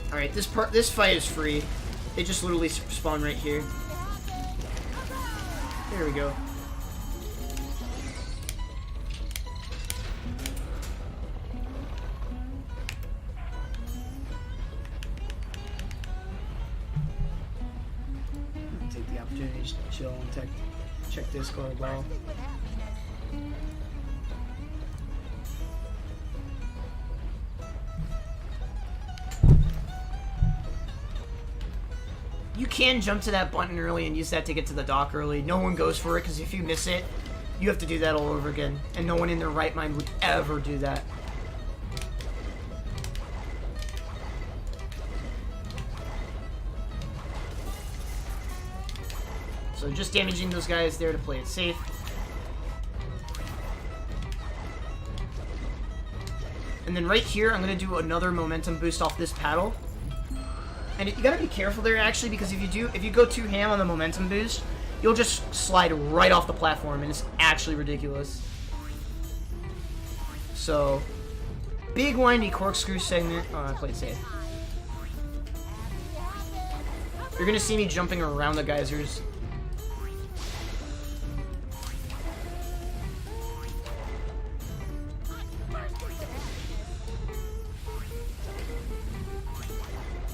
Alright, this fight is free. They just literally spawn right here. There we go. Take the opportunity to chill and check Discord well. You can jump to that button early and use that to get to the dock early. No one goes for it, because if you miss it, you have to do that all over again. And no one in their right mind would ever do that. So just damaging those guys there to play it safe. And then right here, I'm going to do another momentum boost off this paddle. And you gotta be careful there, actually, because if you go too ham on the momentum boost, you'll just slide right off the platform, and it's actually ridiculous. So, big windy corkscrew segment. Oh, I played safe. You're gonna see me jumping around the geysers.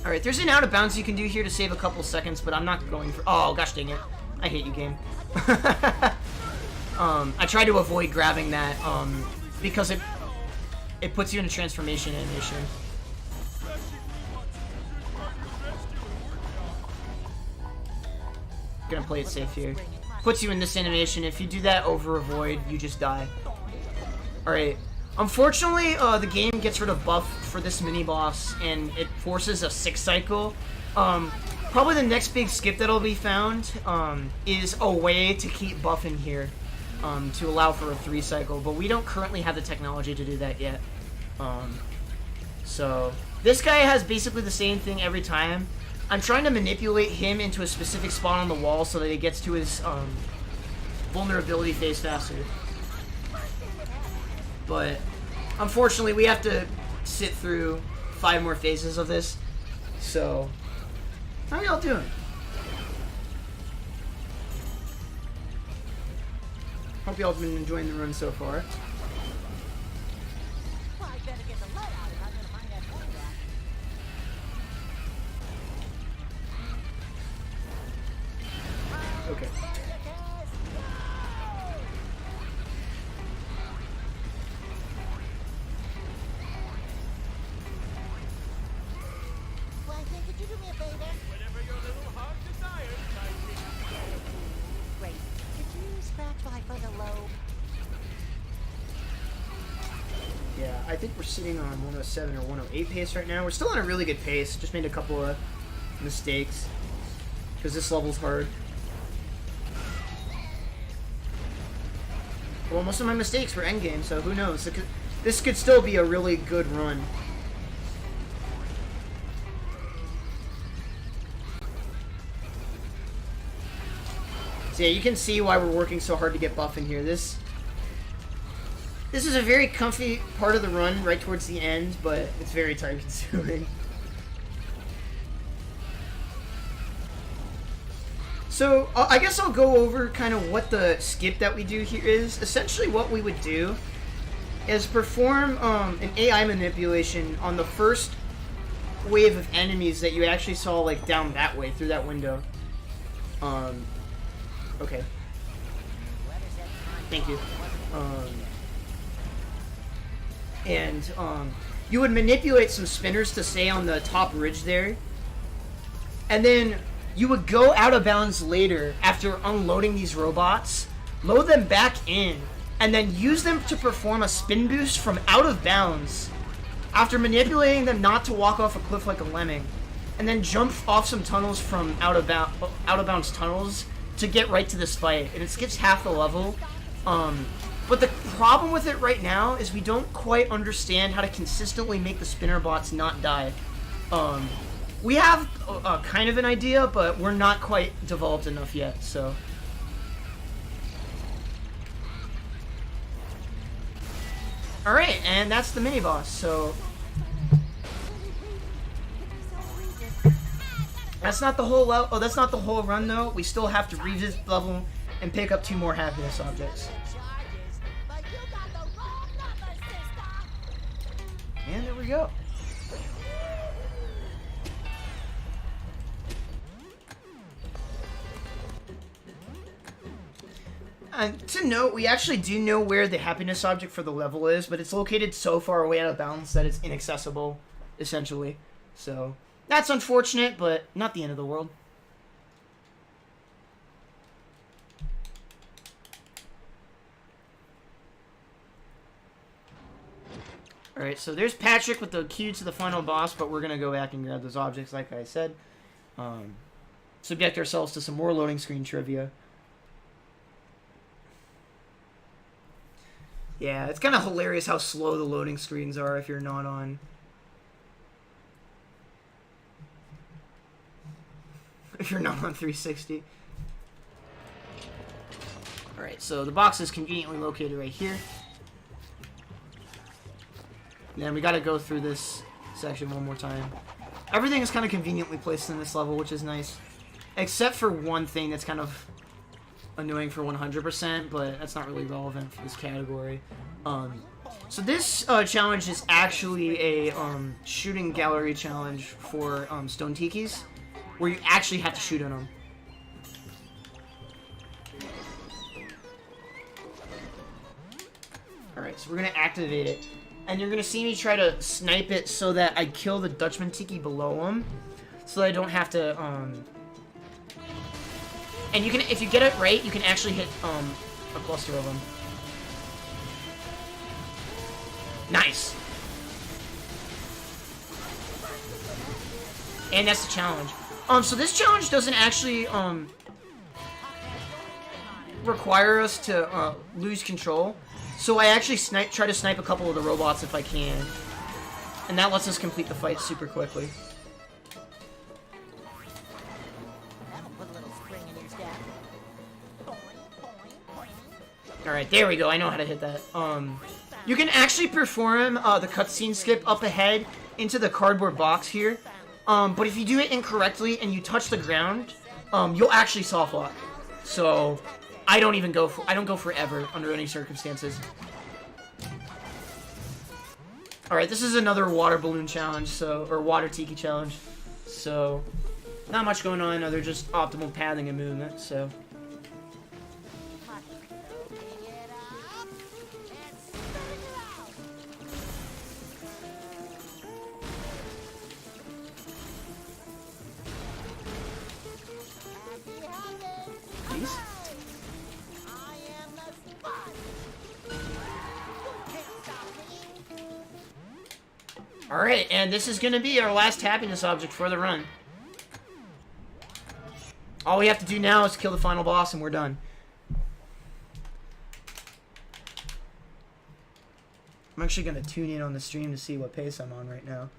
Alright, there's an out of bounds you can do here to save a couple seconds, but I'm not going for... Oh, gosh dang it. I hate you, game. I try to avoid grabbing that, because it puts you in a transformation animation. Gonna play it safe here. Puts you in this animation. If you do that over avoid, you just die. Alright. Unfortunately, the game gets rid of buff for this mini-boss, and it forces a 6 cycle. Probably the next big skip that'll be found is a way to keep buff in here to allow for a 3 cycle, but we don't currently have the technology to do that yet. So, this guy has basically the same thing every time. I'm trying to manipulate him into a specific spot on the wall so that he gets to his vulnerability phase faster. But unfortunately, we have to sit through 5 more phases of this. So, how y'all doing? Hope y'all have been enjoying the run so far. Okay. Yeah, I think we're sitting on 107 or 108 pace right now. We're still on a really good pace. Just made a couple of mistakes because this level's hard. Well, most of my mistakes were endgame, so who knows? This could still be a really good run. So yeah, you can see why we're working so hard to get buff in here. This is a very comfy part of the run right towards the end, but it's very time consuming. So, I guess I'll go over kind of what the skip that we do here is. Essentially what we would do is perform an AI manipulation on the first wave of enemies that you actually saw, like, down that way, through that window. Okay. Thank you. You would manipulate some spinners to stay on the top ridge there. And then you would go out of bounds later after unloading these robots, load them back in, and then use them to perform a spin boost from out of bounds after manipulating them not to walk off a cliff like a lemming, and then jump off some tunnels from out of bounds tunnels to get right to this fight. And it skips half the level. But the problem with it right now is we don't quite understand how to consistently make the spinner bots not die. We have kind of an idea, but we're not quite developed enough yet, so. Alright, and that's the mini-boss, so. That's not the whole level. Oh, that's not the whole run, though. We still have to revisit the level and pick up 2 more happiness objects. And there we go. And to note, we actually do know where the happiness object for the level is, but it's located so far away out of bounds that it's inaccessible, essentially. So, that's unfortunate, but not the end of the world. Alright, so there's Patrick with the key to the final boss, but we're going to go back and grab those objects, like I said. Subject ourselves to some more loading screen trivia. Yeah, it's kind of hilarious how slow the loading screens are if you're not on. If you're not on 360. Alright, so the box is conveniently located right here. Then we gotta go through this section one more time. Everything is kind of conveniently placed in this level, which is nice. Except for one thing that's kind of annoying for 100%, but that's not really relevant for this category. So this challenge is actually a shooting gallery challenge for stone tikis, where you actually have to shoot at them. Alright, so we're gonna activate it. And you're gonna see me try to snipe it so that I kill the Dutchman Tiki below him, so that I don't have to, and you can, if you get it right, you can actually hit, a cluster of them. Nice! And that's the challenge. So this challenge doesn't actually, require us to, lose control. So I actually try to snipe a couple of the robots if I can. And that lets us complete the fight super quickly. Alright, there we go. I know how to hit that. You can actually perform the cutscene skip up ahead into the cardboard box here. But if you do it incorrectly and you touch the ground, you'll actually soft lock. So I don't even go for, I don't go forever under any circumstances. Alright, this is another water balloon challenge, so, or water tiki challenge. So, not much going on other just optimal pathing and movement, so. Please? Alright, and this is going to be our last happiness object for the run. All we have to do now is kill the final boss and we're done. I'm actually going to tune in on the stream to see what pace I'm on right now.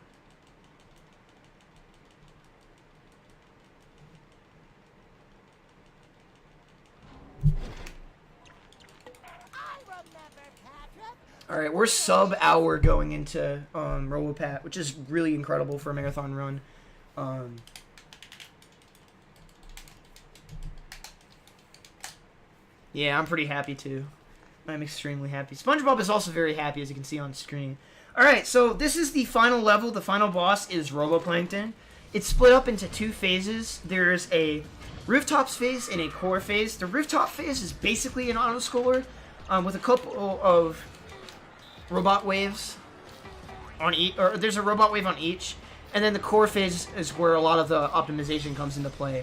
Alright, we're sub-hour going into Robo Pat, which is really incredible for a marathon run. Yeah, I'm pretty happy too. I'm extremely happy. SpongeBob is also very happy, as you can see on screen. Alright, so this is the final level. The final boss is Roboplankton. It's split up into 2 phases. There's a rooftops phase and a core phase. The rooftop phase is basically an auto-scroller with a couple of robot waves on each, or there's a robot wave on each, and then the core phase is where a lot of the optimization comes into play.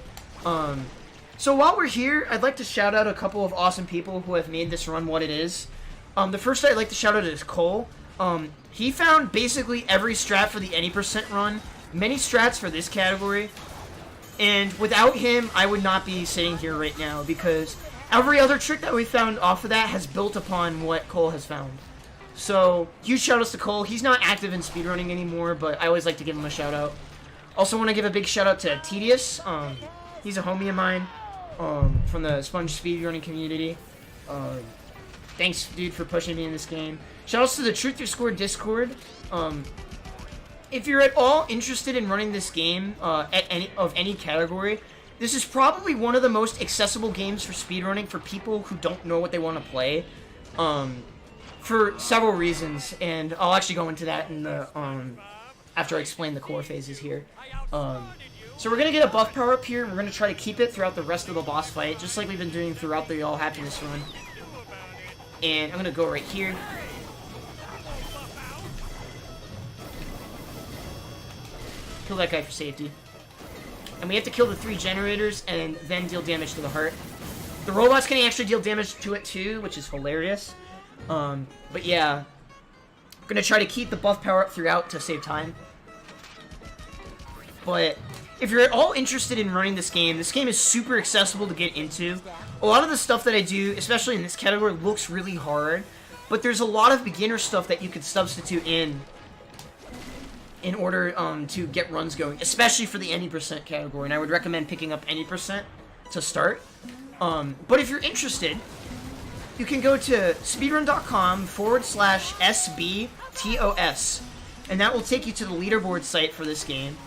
So while we're here, I'd like to shout out a couple of awesome people who have made this run what it is. The first I'd like to shout out is Cole. He found basically every strat for the any percent run, many strats for this category, and without him, I would not be sitting here right now, because every other trick that we found off of that has built upon what Cole has found. So, huge shout-outs to Cole. He's not active in speedrunning anymore, but I always like to give him a shout-out. Also want to give a big shout-out to Tedious. He's a homie of mine from the Sponge speedrunning community. Thanks, dude, for pushing me in this game. Shout-outs to the Truth Your Score Discord. If you're at all interested in running this game of any category, this is probably one of the most accessible games for speedrunning for people who don't know what they want to play. For several reasons, and I'll actually go into that in the after I explain the core phases here. So we're gonna get a buff power up here, and we're gonna try to keep it throughout the rest of the boss fight, just like we've been doing throughout the All Happiness run. And I'm gonna go right here. Kill that guy for safety. And we have to kill the 3 generators and then deal damage to the heart. The robots can actually deal damage to it too, which is hilarious. But yeah, I'm gonna try to keep the buff power up throughout to save time. But if you're at all interested in running this game is super accessible to get into. A lot of the stuff that I do, especially in this category, looks really hard, but there's a lot of beginner stuff that you could substitute in order to get runs going, especially for the any percent category, and I would recommend picking up any percent to start. But if you're interested, you can go to speedrun.com/SBTOS, and that will take you to the leaderboard site for this game.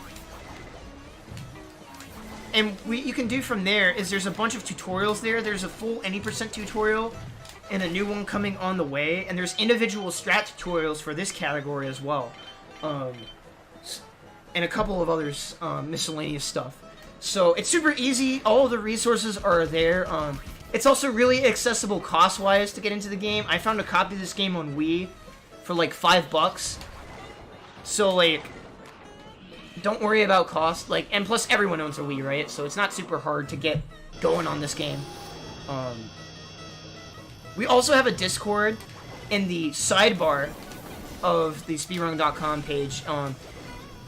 And what you can do from there is there's a bunch of tutorials there. There's a full any percent tutorial and a new one coming on the way, and there's individual strat tutorials for this category as well. And a couple of others, miscellaneous stuff. So it's super easy. All of the resources are there. It's also really accessible cost-wise to get into the game. I found a copy of this game on Wii for like $5. So like, don't worry about cost. Like, and plus everyone owns a Wii, right? So it's not super hard to get going on this game. We also have a Discord in the sidebar of the speedrun.com page.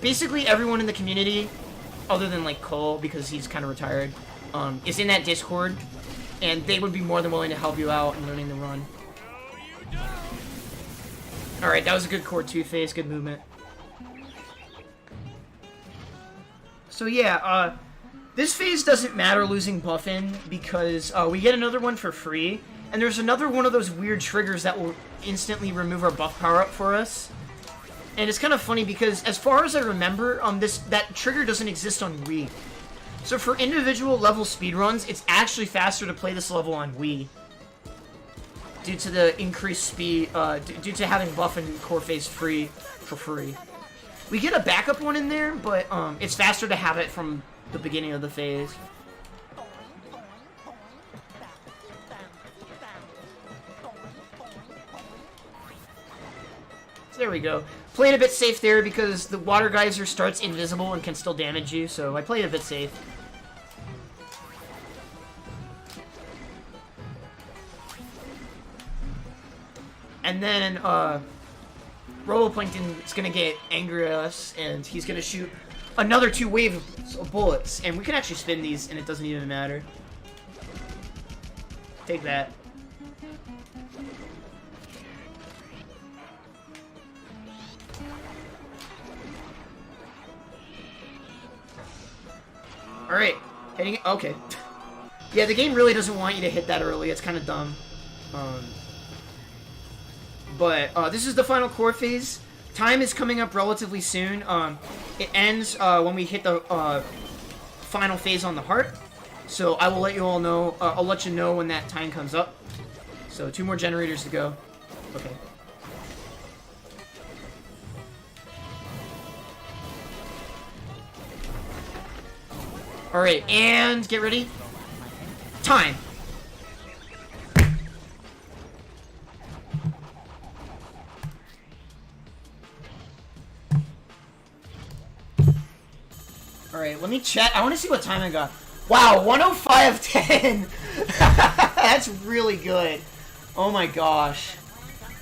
Basically everyone in the community, other than like Cole, because he's kind of retired, is in that Discord, and they would be more than willing to help you out in learning the run. Alright, that was a good core 2 phase, good movement. So yeah, this phase doesn't matter losing buff in, because we get another one for free, and there's another one of those weird triggers that will instantly remove our buff power up for us. And it's kind of funny because, as far as I remember, that trigger doesn't exist on Wii. So for individual level speedruns, it's actually faster to play this level on Wii, due to the increased speed, due to having buff and core phase free for free. We get a backup one in there, but it's faster to have it from the beginning of the phase. So there we go. Played a bit safe there because the water geyser starts invisible and can still damage you, so I played a bit safe. And then, Roboplankton is gonna get angry at us, and he's gonna shoot another 2 waves of bullets. And we can actually spin these, and it doesn't even matter. Take that. Alright, hitting it. Okay. Yeah, the game really doesn't want you to hit that early. It's kind of dumb. But this is the final core phase. Time is coming up relatively soon. It ends when we hit the final phase on the heart. So I will let you all know. I'll let you know when that time comes up. So 2 more generators to go. Okay. Alright, and get ready. Time. Alright, let me check. I want to see what time I got. Wow, 105.10. That's really good. Oh my gosh.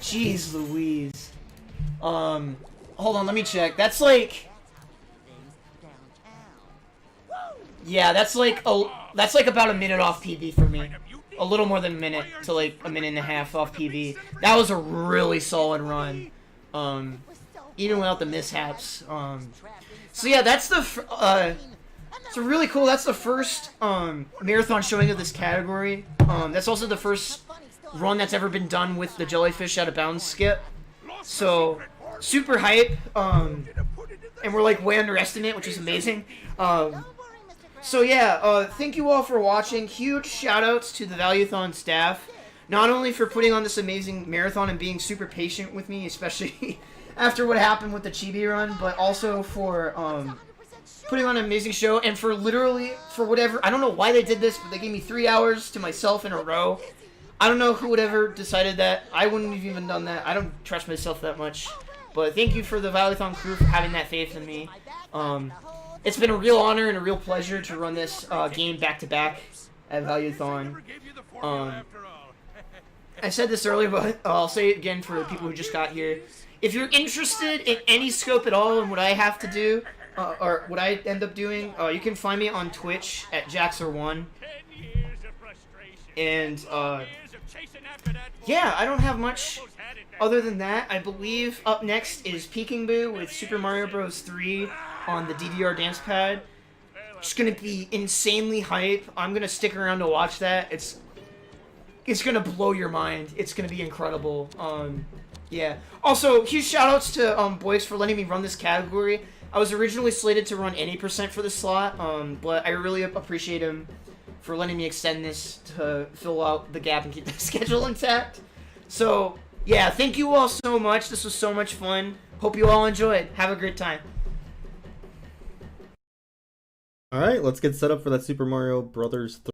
Jeez Louise. Hold on, let me check. That's like... Yeah, that's like about a minute off PB for me. A little more than a minute to like a minute and a half off PB. That was a really solid run. Even without the mishaps. So yeah, that's the so really cool. That's the first marathon showing of this category. That's also the first run that's ever been done with the jellyfish out of bounds skip. So super hype. And we're like way underestimating it, which is amazing. So yeah, thank you all for watching. Huge shout-outs to the Valuethon staff, not only for putting on this amazing marathon and being super patient with me, especially after what happened with the Chibi run, but also for putting on an amazing show, and for literally, for whatever, I don't know why they did this, but they gave me 3 hours to myself in a row. I don't know who would ever decided that. I wouldn't have even done that. I don't trust myself that much. But thank you for the Valuethon crew for having that faith in me. It's been a real honor and a real pleasure to run this game back-to-back at Valuethon. I said this earlier, but I'll say it again for the people who just got here. If you're interested in any scope at all and what I have to do, or what I end up doing, you can find me on Twitch at Jaxler1. And, yeah, I don't have much other than that. I believe up next is Peeking Boo with Super Mario Bros. 3 on the DDR dance pad. It's gonna be insanely hype. I'm gonna stick around to watch that. It's gonna blow your mind. It's gonna be incredible. Yeah. Also, huge shoutouts to Boyce for letting me run this category. I was originally slated to run any % for this slot, but I really appreciate him for letting me extend this to fill out the gap and keep the schedule intact. So, yeah, thank you all so much. This was so much fun. Hope you all enjoyed. Have a great time. Alright, let's get set up for that Super Mario Brothers